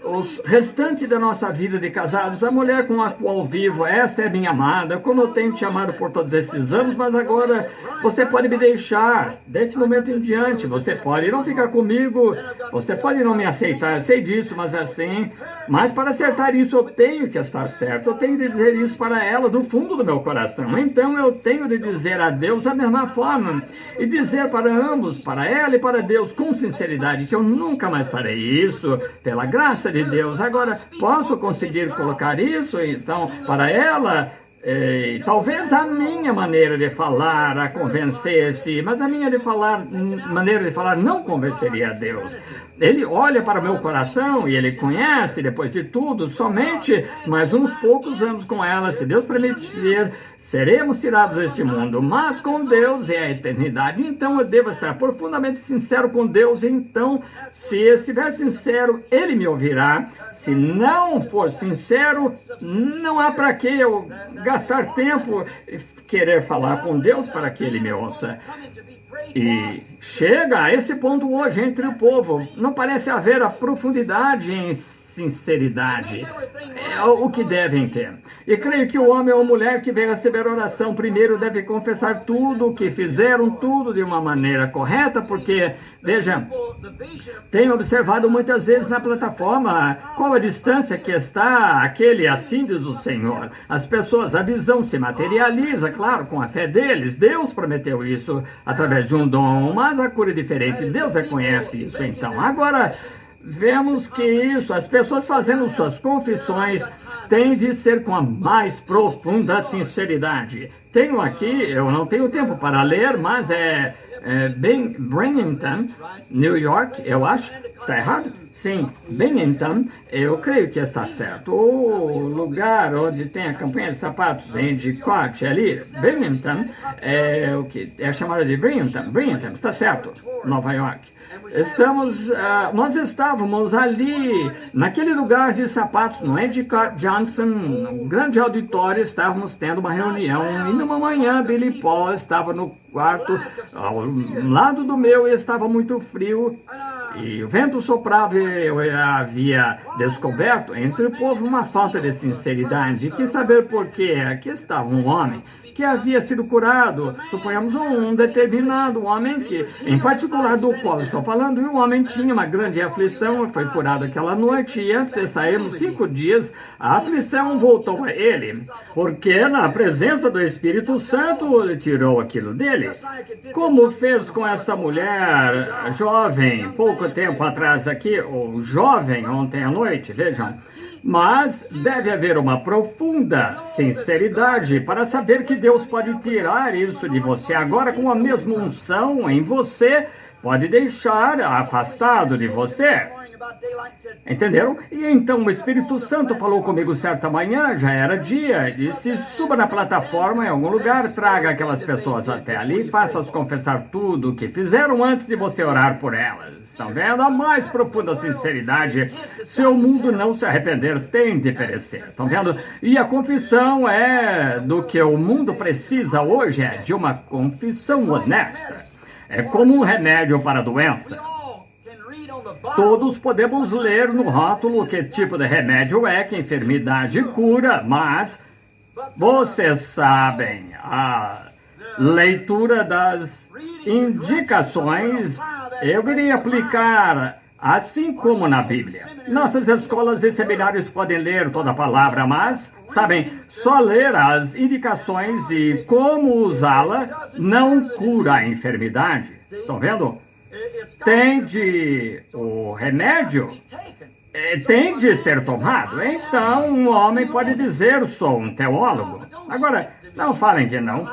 os restantes da nossa vida de casados. A mulher com a qual vivo, esta é minha amada, como eu tenho te amado por todos esses anos, mas agora você pode me deixar. Desse momento em diante, você pode não ficar comigo, você pode não me aceitar, sei disso, mas para acertar isso eu tenho que estar certo. Eu tenho de dizer isso para ela do fundo do meu coração. Então eu tenho de dizer a Deus da mesma forma e dizer para ambos, para ela e para Deus, com sinceridade, que eu nunca mais farei isso, pela graça de Deus. Agora, posso conseguir colocar isso, então, para ela? Talvez a minha maneira de falar a convencesse, mas a minha maneira de falar não convenceria a Deus. Ele olha para o meu coração e ele conhece, depois de tudo, somente mais uns poucos anos com ela, se Deus permitir. Seremos tirados deste mundo, mas com Deus é a eternidade. Então eu devo estar profundamente sincero com Deus. Então, se estiver sincero, Ele me ouvirá. Se não for sincero, não há para que eu gastar tempo e querer falar com Deus para que Ele me ouça. E chega a esse ponto hoje entre o povo. Não parece haver a profundidade em sinceridade. É o que devem ter. E creio que o homem ou a mulher que vem receber oração primeiro deve confessar tudo o que fizeram, tudo de uma maneira correta, porque, veja, tenho observado muitas vezes na plataforma qual a distância que está aquele assim diz o Senhor. As pessoas, a visão se materializa, claro, com a fé deles. Deus prometeu isso através de um dom, mas a cura é diferente. Deus reconhece isso, então. Agora, vemos que isso, as pessoas fazendo suas confissões, tem de ser com a mais profunda sinceridade. Tenho aqui, eu não tenho tempo para ler, mas é Binghamton, New York, eu acho. Está errado? Sim, Binghamton, eu creio que está certo. O lugar onde tem a campanha de sapatos em Endicott, ali, Binghamton, é o que é chamado de Binghamton, está certo, Nova York. Nós estávamos ali, naquele lugar de sapatos, no Endicott Junction, no grande auditório, estávamos tendo uma reunião, e numa manhã Billy Paul estava no quarto, ao lado do meu, e estava muito frio, e o vento soprava, e eu havia descoberto entre o povo uma falta de sinceridade. Quis saber por quê. Aqui estava um homem que havia sido curado, suponhamos um determinado homem que, em particular do qual estou falando, e o homem tinha uma grande aflição, foi curado aquela noite, e antes de sairmos 5 dias, a aflição voltou a ele, porque na presença do Espírito Santo ele tirou aquilo dele. Como fez com essa mulher jovem, pouco tempo atrás aqui, ou jovem ontem à noite, vejam. Mas deve haver uma profunda sinceridade para saber que Deus pode tirar isso de você agora com a mesma unção em você, pode deixar afastado de você. Entenderam? E então o Espírito Santo falou comigo certa manhã, já era dia, e disse: suba na plataforma em algum lugar, traga aquelas pessoas até ali e faça-as confessar tudo o que fizeram antes de você orar por elas. Estão vendo? A mais profunda sinceridade. Se o mundo não se arrepender, tem de perecer. Estão vendo? E a confissão é do que o mundo precisa hoje, é de uma confissão honesta. É como um remédio para a doença. Todos podemos ler no rótulo que tipo de remédio é, que enfermidade cura, mas vocês sabem, a leitura das indicações eu iria aplicar assim como na Bíblia. Nossas escolas e seminários podem ler toda a palavra, mas, sabem, só ler as indicações e como usá-la não cura a enfermidade. Estão vendo? O remédio tem de ser tomado. Então, um homem pode dizer: sou um teólogo. Agora, não falem que não.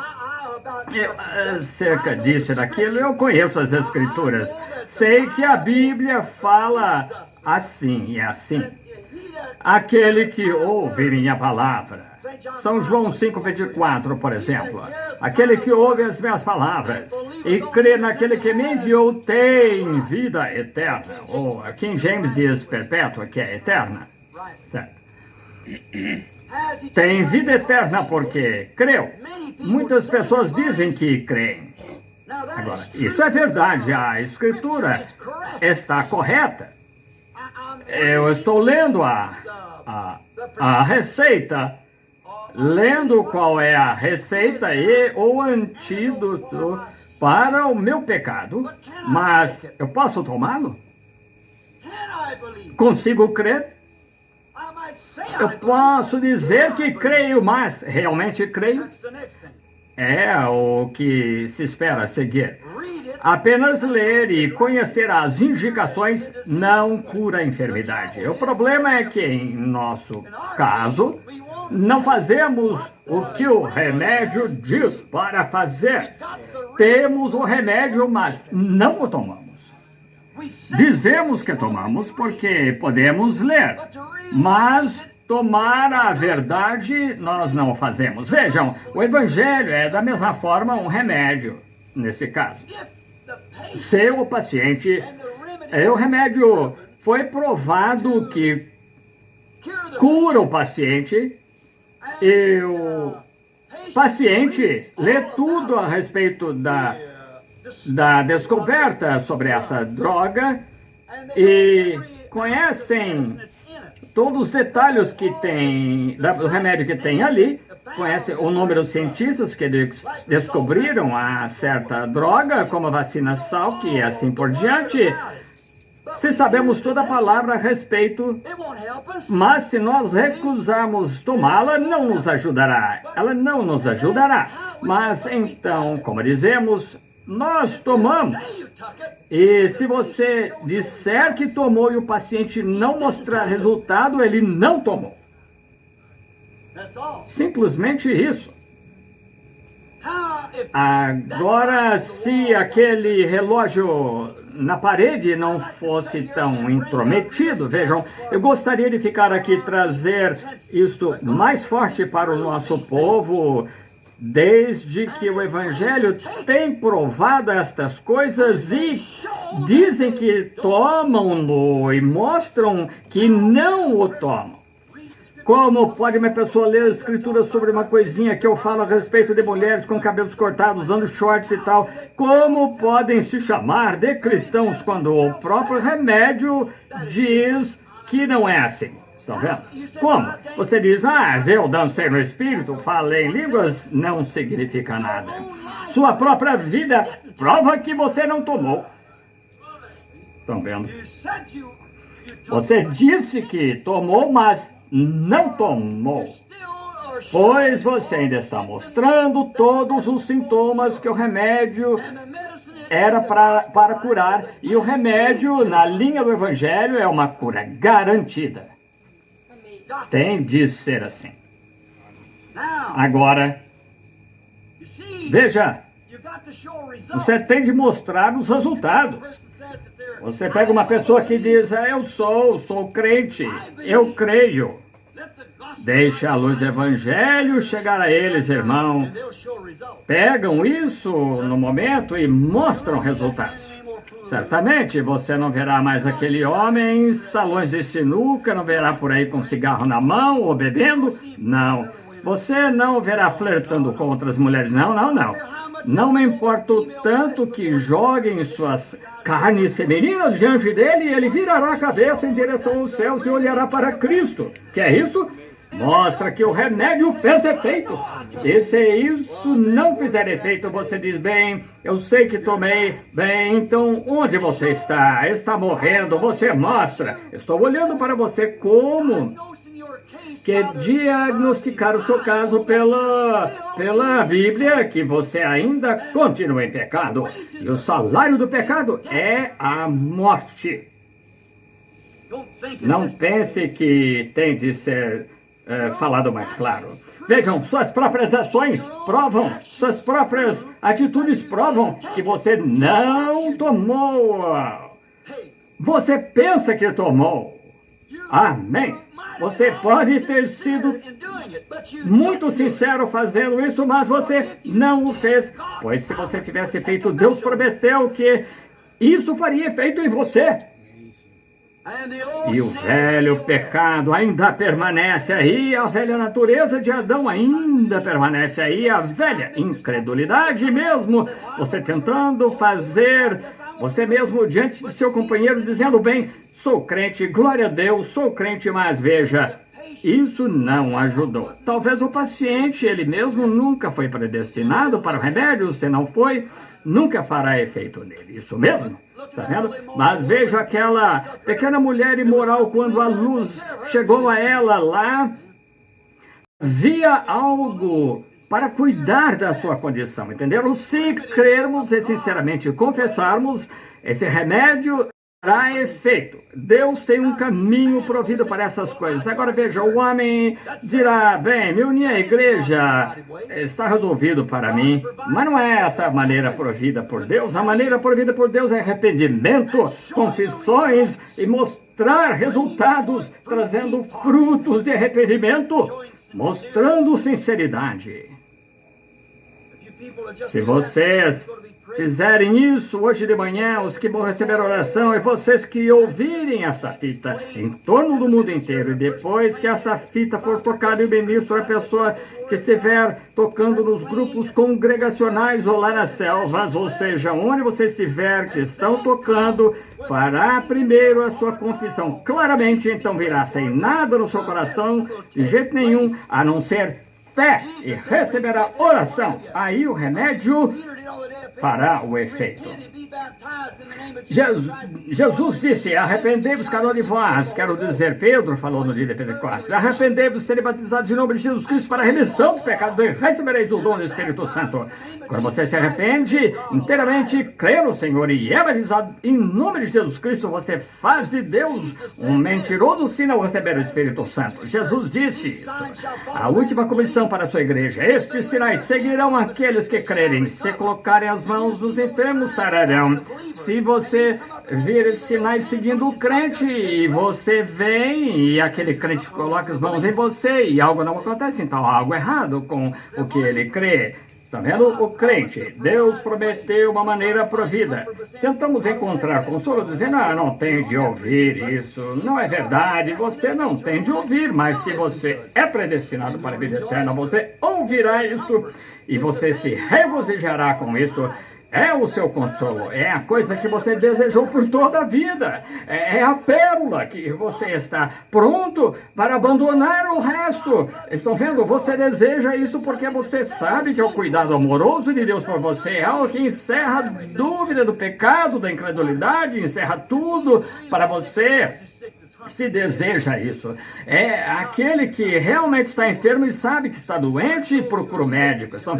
Acerca disso e daquilo, eu conheço as Escrituras. Sei que a Bíblia fala assim e assim. Aquele que ouve minha palavra. São João 5,24, por exemplo. Aquele que ouve as minhas palavras e crê naquele que me enviou tem vida eterna. Ou King James diz perpétua, que é eterna. Certo. Tem vida eterna porque creu. Muitas pessoas dizem que creem. Agora, isso é verdade. A Escritura está correta. Eu estou lendo a receita, lendo qual é a receita e o antídoto para o meu pecado, mas eu posso tomá-lo? Consigo crer? Eu posso dizer que creio, mas realmente creio? É o que se espera a seguir. Apenas ler e conhecer as indicações não cura a enfermidade. O problema é que, em nosso caso, não fazemos o que o remédio diz para fazer. Temos o remédio, mas não o tomamos. Dizemos que tomamos porque podemos ler, mas tomar a verdade nós não o fazemos. Vejam, o Evangelho é da mesma forma um remédio, nesse caso. Se o paciente, o remédio foi provado que cura o paciente, e o paciente lê tudo a respeito da descoberta sobre essa droga e conhecem todos os detalhes que tem, do remédio que tem ali, conhece o número de cientistas que descobriram a certa droga, como a vacina Salk e assim por diante. Se sabemos toda a palavra a respeito, mas se nós recusarmos tomá-la, não nos ajudará. Ela não nos ajudará. Mas então, como dizemos, nós tomamos. E se você disser que tomou e o paciente não mostrar resultado, ele não tomou. Simplesmente isso. Agora, se aquele relógio na parede não fosse tão intrometido, vejam, eu gostaria de ficar aqui e trazer isto mais forte para o nosso povo, desde que o Evangelho tem provado estas coisas e dizem que tomam-no e mostram que não o tomam. Como pode uma pessoa ler a Escritura sobre uma coisinha que eu falo a respeito de mulheres com cabelos cortados, usando shorts e tal? Como podem se chamar de cristãos quando o próprio remédio diz que não é assim? Estão vendo? Como? Você diz, eu dancei no Espírito, falei em línguas, não significa nada. Sua própria vida prova que você não tomou. Estão vendo? Você disse que tomou, mas não tomou, pois você ainda está mostrando todos os sintomas que o remédio era para curar, e o remédio, na linha do Evangelho, é uma cura garantida. Tem de ser assim. Agora, veja, você tem de mostrar os resultados. Você pega uma pessoa que diz, eu sou crente, eu creio. Deixa a luz do Evangelho chegar a eles, irmão. Pegam isso no momento e mostram resultados. Certamente você não verá mais aquele homem em salões de sinuca, não verá por aí com cigarro na mão ou bebendo. Não. Você não verá flertando com outras mulheres. Não. Não me importo tanto que joguem suas carnes femininas diante dele e ele virará a cabeça em direção aos céus e olhará para Cristo. Que é isso? Mostra que o remédio fez efeito. E se isso não fizer efeito, você diz, bem, eu sei que tomei. Bem, então onde você está? Está morrendo. Você mostra. Estou olhando para você como que diagnosticar o seu caso pela Bíblia, que você ainda continua em pecado. E o salário do pecado é a morte. Não pense que tem de ser falado mais claro. Vejam, suas próprias ações provam, suas próprias atitudes provam que você não tomou. você pensa que tomou. Amém. Você pode ter sido muito sincero fazendo isso, mas você não o fez. Pois se você tivesse feito, Deus prometeu que isso faria efeito em você. E o velho pecado ainda permanece aí, a velha natureza de Adão ainda permanece aí, a velha incredulidade mesmo. Você tentando fazer, você mesmo diante de seu companheiro dizendo bem, sou crente, glória a Deus, sou crente, mas veja, isso não ajudou. Talvez o paciente, ele mesmo nunca foi predestinado para o remédio, se não foi, nunca fará efeito nele. Isso mesmo, está vendo? Mas veja aquela pequena mulher imoral, quando a luz chegou a ela lá, via algo para cuidar da sua condição, entenderam? Se crermos e sinceramente confessarmos, esse remédio terá efeito. Deus tem um caminho provido para essas coisas. Agora veja, o homem dirá, bem, me unir à igreja está resolvido para mim, mas não é essa a maneira provida por Deus. A maneira provida por Deus é arrependimento, confissões e mostrar resultados, trazendo frutos de arrependimento, mostrando sinceridade. Se vocês fizerem isso hoje de manhã, os que vão receber oração, e vocês que ouvirem essa fita em torno do mundo inteiro, e depois que essa fita for tocada e o ministro, a pessoa que estiver tocando nos grupos congregacionais ou lá nas selvas, ou seja, onde você estiver, que estão tocando, fará primeiro a sua confissão. Claramente, então virá sem nada no seu coração, de jeito nenhum, a não ser fé, e receberá oração. Aí o remédio fará o efeito. Jesus disse, arrependei-vos cada um de vós, quero dizer, Pedro falou no dia de Pentecostes, arrependei-vos, serem batizados em nome de Jesus Cristo para a remissão dos pecados e recebereis o dom do Espírito Santo. Quando você se arrepende inteiramente, crê no Senhor e é batizado em nome de Jesus Cristo, você faz de Deus um mentiroso se não receber o Espírito Santo. Jesus disse isso. A última comissão para a sua igreja, estes sinais seguirão aqueles que crerem, se colocarem as mãos nos enfermos, sararão. Se você vir sinais seguindo o crente e você vem e aquele crente coloca as mãos em você e algo não acontece, então há algo errado com o que ele crê. Está vendo? O crente, Deus prometeu uma maneira provida. Tentamos encontrar consolo dizendo, não tem de ouvir isso. Não é verdade, você não tem de ouvir, mas se você é predestinado para a vida eterna, você ouvirá isso e você se regozijará com isso. É o seu consolo, é a coisa que você desejou por toda a vida. É a pérola que você está pronto para abandonar o resto. Estão vendo? Você deseja isso porque você sabe que é o cuidado amoroso de Deus por você. É algo que encerra a dúvida do pecado, da incredulidade, encerra tudo para você. Se deseja isso. É aquele que realmente está enfermo e sabe que está doente e procura o médico. Estão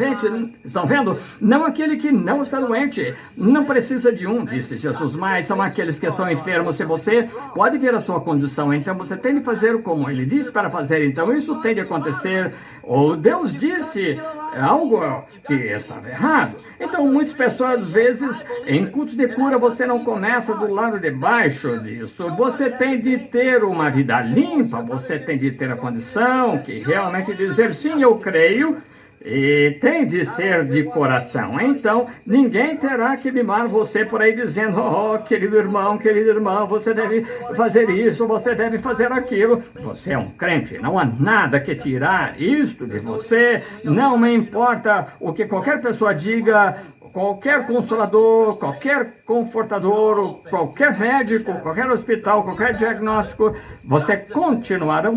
vendo? Não aquele que não está doente. Não precisa de um, disse Jesus, mas são aqueles que estão enfermos. Se você pode ver a sua condição, então você tem de fazer como ele disse para fazer. Então isso tem de acontecer. Ou Deus disse algo que estava errado. Então, muitas pessoas, às vezes, em cultos de cura, você não começa do lado de baixo disso. Você tem de ter uma vida limpa, você tem de ter a condição que realmente dizer, sim, eu creio, e tem de ser de coração. Então, ninguém terá que mimar você por aí dizendo, querido irmão, querida irmã, você deve fazer isso, você deve fazer aquilo. Você é um crente, não há nada que tirar isto de você. Não me importa o que qualquer pessoa diga, qualquer consolador, qualquer confortador, qualquer médico, qualquer hospital, qualquer diagnóstico, você continuará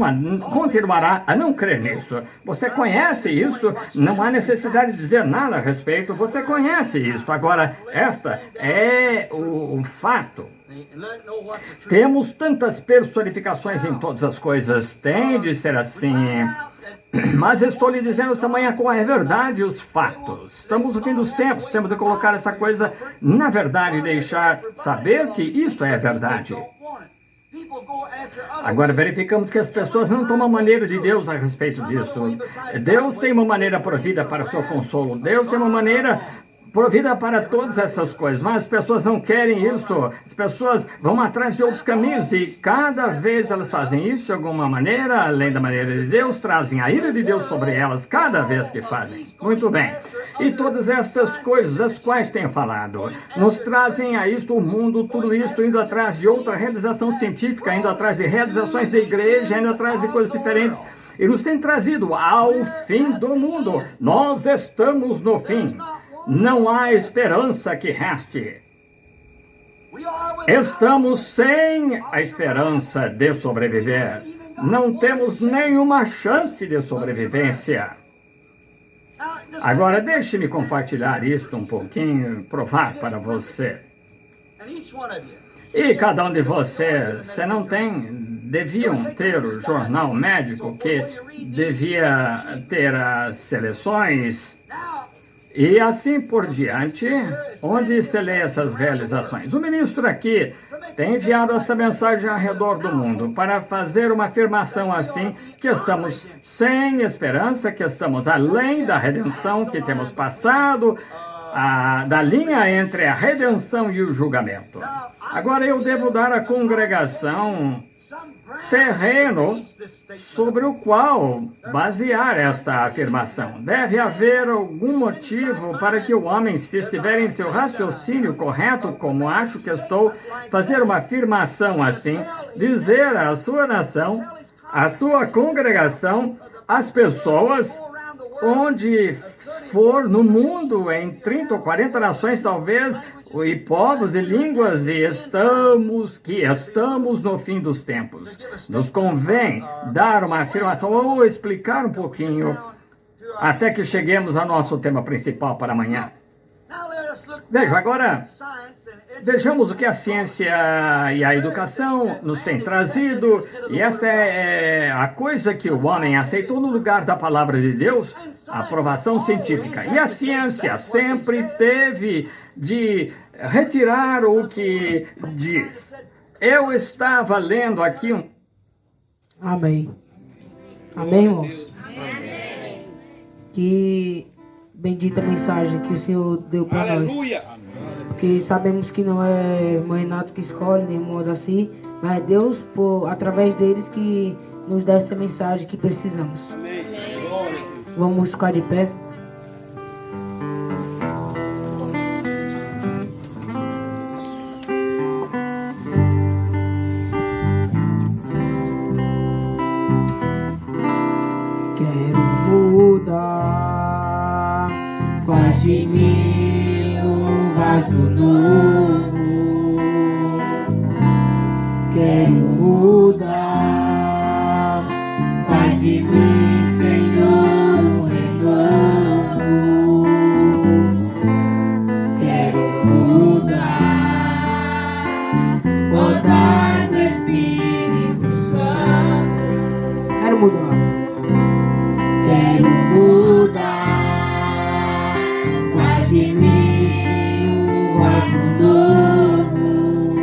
a não crer nisso. Você conhece isso, não há necessidade de dizer nada a respeito, você conhece isso. Agora, esta é o fato. Temos tantas personificações em todas as coisas, tem de ser assim. Mas estou lhe dizendo esta manhã qual é a verdade e os fatos. Estamos no fim dos tempos, temos de colocar essa coisa na verdade e deixar saber que isso é a verdade. Agora verificamos que as pessoas não tomam maneira de Deus a respeito disso. Deus tem uma maneira provida para o seu consolo. Deus tem uma maneira provida para todas essas coisas, mas as pessoas não querem isso. As pessoas vão atrás de outros caminhos e cada vez elas fazem isso de alguma maneira, além da maneira de Deus, trazem a ira de Deus sobre elas cada vez que fazem. Muito bem. E todas essas coisas, as quais tenho falado, nos trazem a isto o mundo, tudo isso indo atrás de outra realização científica, indo atrás de realizações da igreja, indo atrás de coisas diferentes. E nos tem trazido ao fim do mundo. Nós estamos no fim. Não há esperança que reste. Estamos sem a esperança de sobreviver. Não temos nenhuma chance de sobrevivência. Agora, deixe-me compartilhar isso um pouquinho, provar para você. E cada um de vocês, se não tem, deviam ter o jornal médico que devia ter as seleções e assim por diante, onde se lê essas realizações. O ministro aqui tem enviado essa mensagem ao redor do mundo para fazer uma afirmação assim, que estamos sem esperança, que estamos além da redenção, que temos passado da linha entre a redenção e o julgamento. Agora eu devo dar à congregação terreno sobre o qual basear esta afirmação. Deve haver algum motivo para que o homem, se estiver em seu raciocínio correto, como acho que estou, fazer uma afirmação assim, dizer à sua nação, à sua congregação, às pessoas, onde for no mundo, em 30 ou 40 nações talvez, e povos e línguas, e estamos no fim dos tempos. Nos convém dar uma afirmação ou explicar um pouquinho até que cheguemos ao nosso tema principal para amanhã. Veja, agora vejamos o que a ciência e a educação nos têm trazido, e esta é a coisa que o homem aceitou no lugar da palavra de Deus, a aprovação científica. E a ciência sempre teve de retirar o que diz. Eu estava lendo aqui um... Amém. Amém, irmãos? Que bendita mensagem que o Senhor deu para nós. Aleluia. Porque sabemos que não é o Renato que escolhe, nem modo assim, mas é Deus, através deles, que nos dá essa mensagem que precisamos. Amém. Glória. Vamos ficar de pé. Quero mudar, faz de mim um vaso novo. Quero mudar, faz de mim, Senhor, um renovo. Quero mudar, rodar no Espírito Santo. Quero mudar. Quero mudar, faz de mim um vaso novo.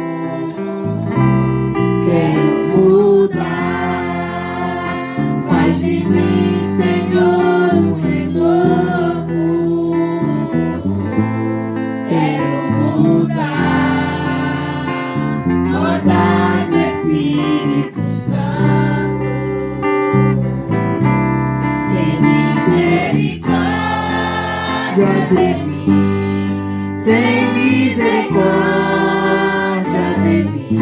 Quero mudar, faz de mim, Senhor, um renovo. Quero mudar, rodar no Espírito Santo. Tem misericórdia de mim, tem misericórdia de mim,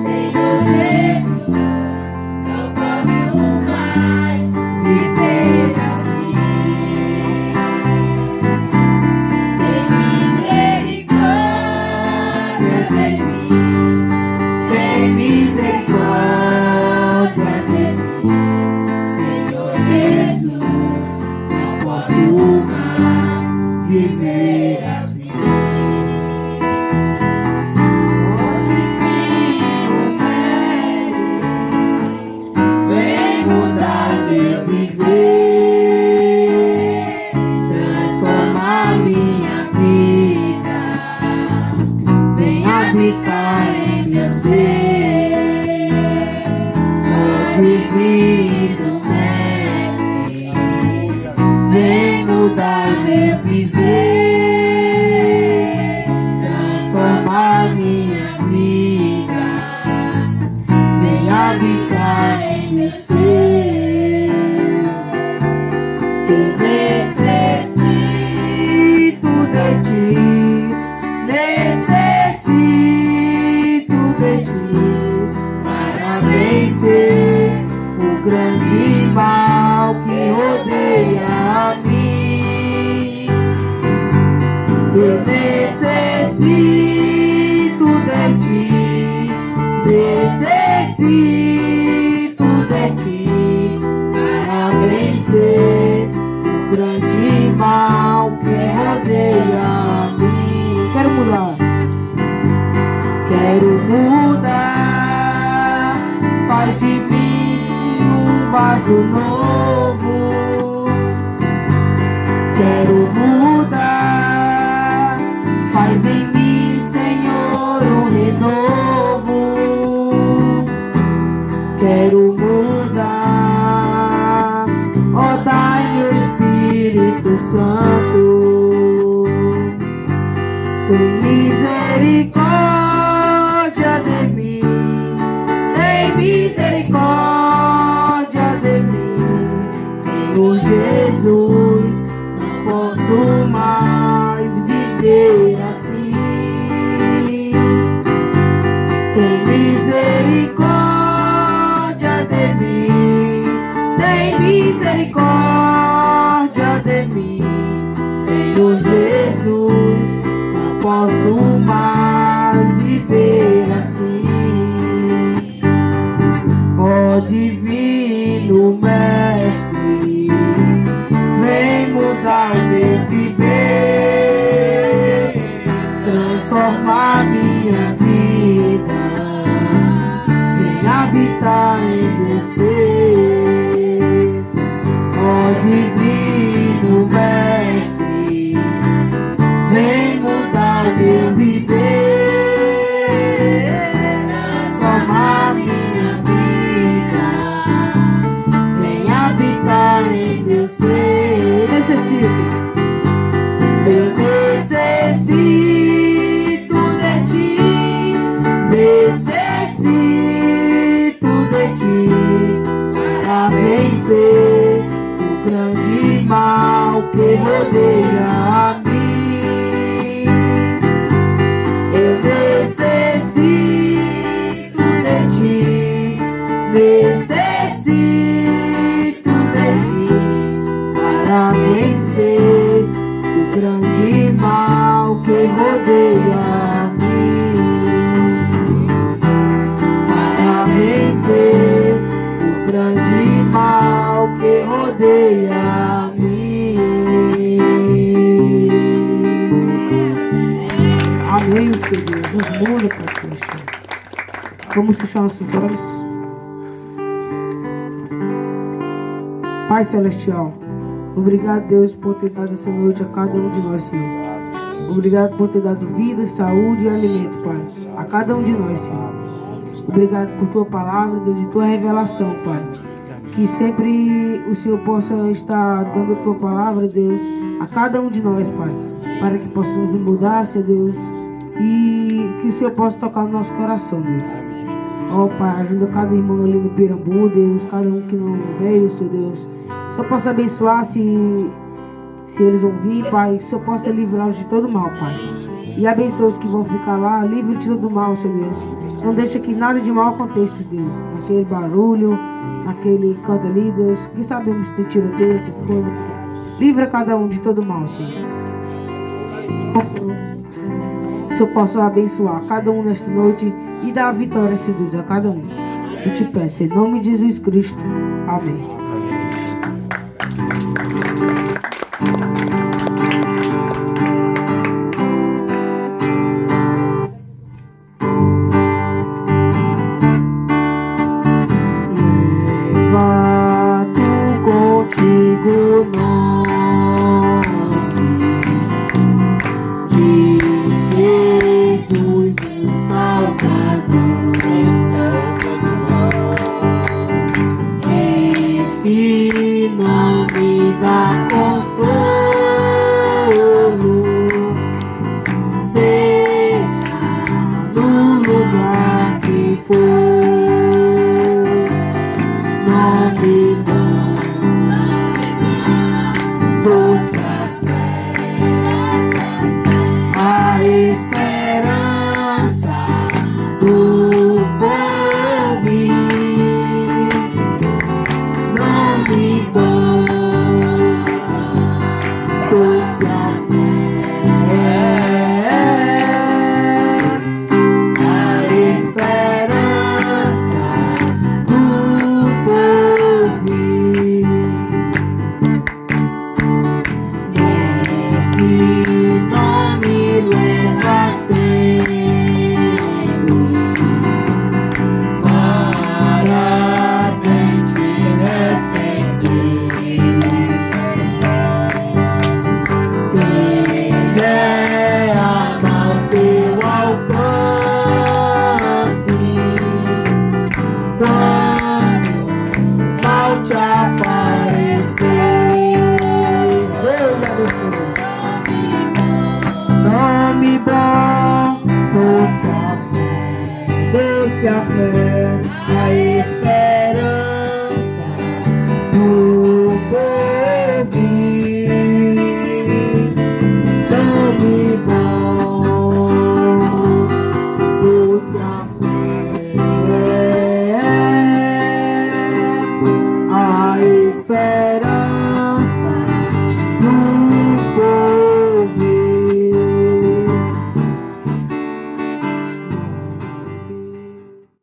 Senhor Jesus, não posso mais viver assim. Tem misericórdia de mim, tem misericórdia de mim, Senhor Jesus, não posso mais viver assim. Onde vem o Mestre, vem mudar meu viver, transformar minha vida, vem habitar em meu ser. Onde vem o Mestre, vem mudar meu viver, grande mal que rodeia a mim. Eu necessito de ti, necessito de ti, para vencer o grande mal que rodeia a mim. Quero mudar, quero mudar, faz de mim um vaso novo. Quero mudar, faz em mim, Senhor, um renovo. Quero mudar, ó, dai-me o Espírito Santo. Tem misericórdia de mim, tem misericórdia de mim, Senhor Jesus, não posso mais viver assim. Tem misericórdia de mim, tem misericórdia de mim, Senhor Jesus, não posso mais viver assim. Ó divino Mestre, vem mudar o meu viver, transformar minha vida, vem habitar em você. Ó divino Mestre, vem mudar o meu viver, transformar minha vida, vem habitar em meu ser. Eu necessito de ti, necessito de ti, para vencer o grande mal que rodeia a mim. Eu necessito de ti, necessito de ti, para vencer o grande mal que rodeia a mim. Para vencer o grande mal que rodeia a mim. Amém, Senhor Deus, nos muda para Cristo. Vamos fechar nossos olhos. Pai Celestial, obrigado, Deus, por ter dado essa noite a cada um de nós, Senhor. Obrigado por ter dado vida, saúde e alimento, Pai, a cada um de nós, Senhor. Obrigado por tua palavra, Deus, e tua revelação, Pai. Que sempre o Senhor possa estar dando a tua palavra, Deus, a cada um de nós, Pai, para que possamos mudar, Senhor Deus, e que o Senhor possa tocar no nosso coração, Deus. Ó, Pai, ajuda cada irmão ali no Pirambu, Deus, cada um que não veio, Senhor Deus. Só possa abençoar se eles vão vir, Pai, que o Senhor possa livrá-los de todo mal, Pai. E abençoa os que vão ficar lá, livre de todo mal, Senhor Deus. Não deixa que nada de mal aconteça, Deus. Naquele barulho, naquele canto ali, Deus, que sabemos que tem tiroteio, essas coisas. Livra cada um de todo mal, Senhor. Que o Senhor possa abençoar cada um nesta noite e dar a vitória, Senhor Deus, a cada um. Eu te peço, em nome de Jesus Cristo. Amém. Nome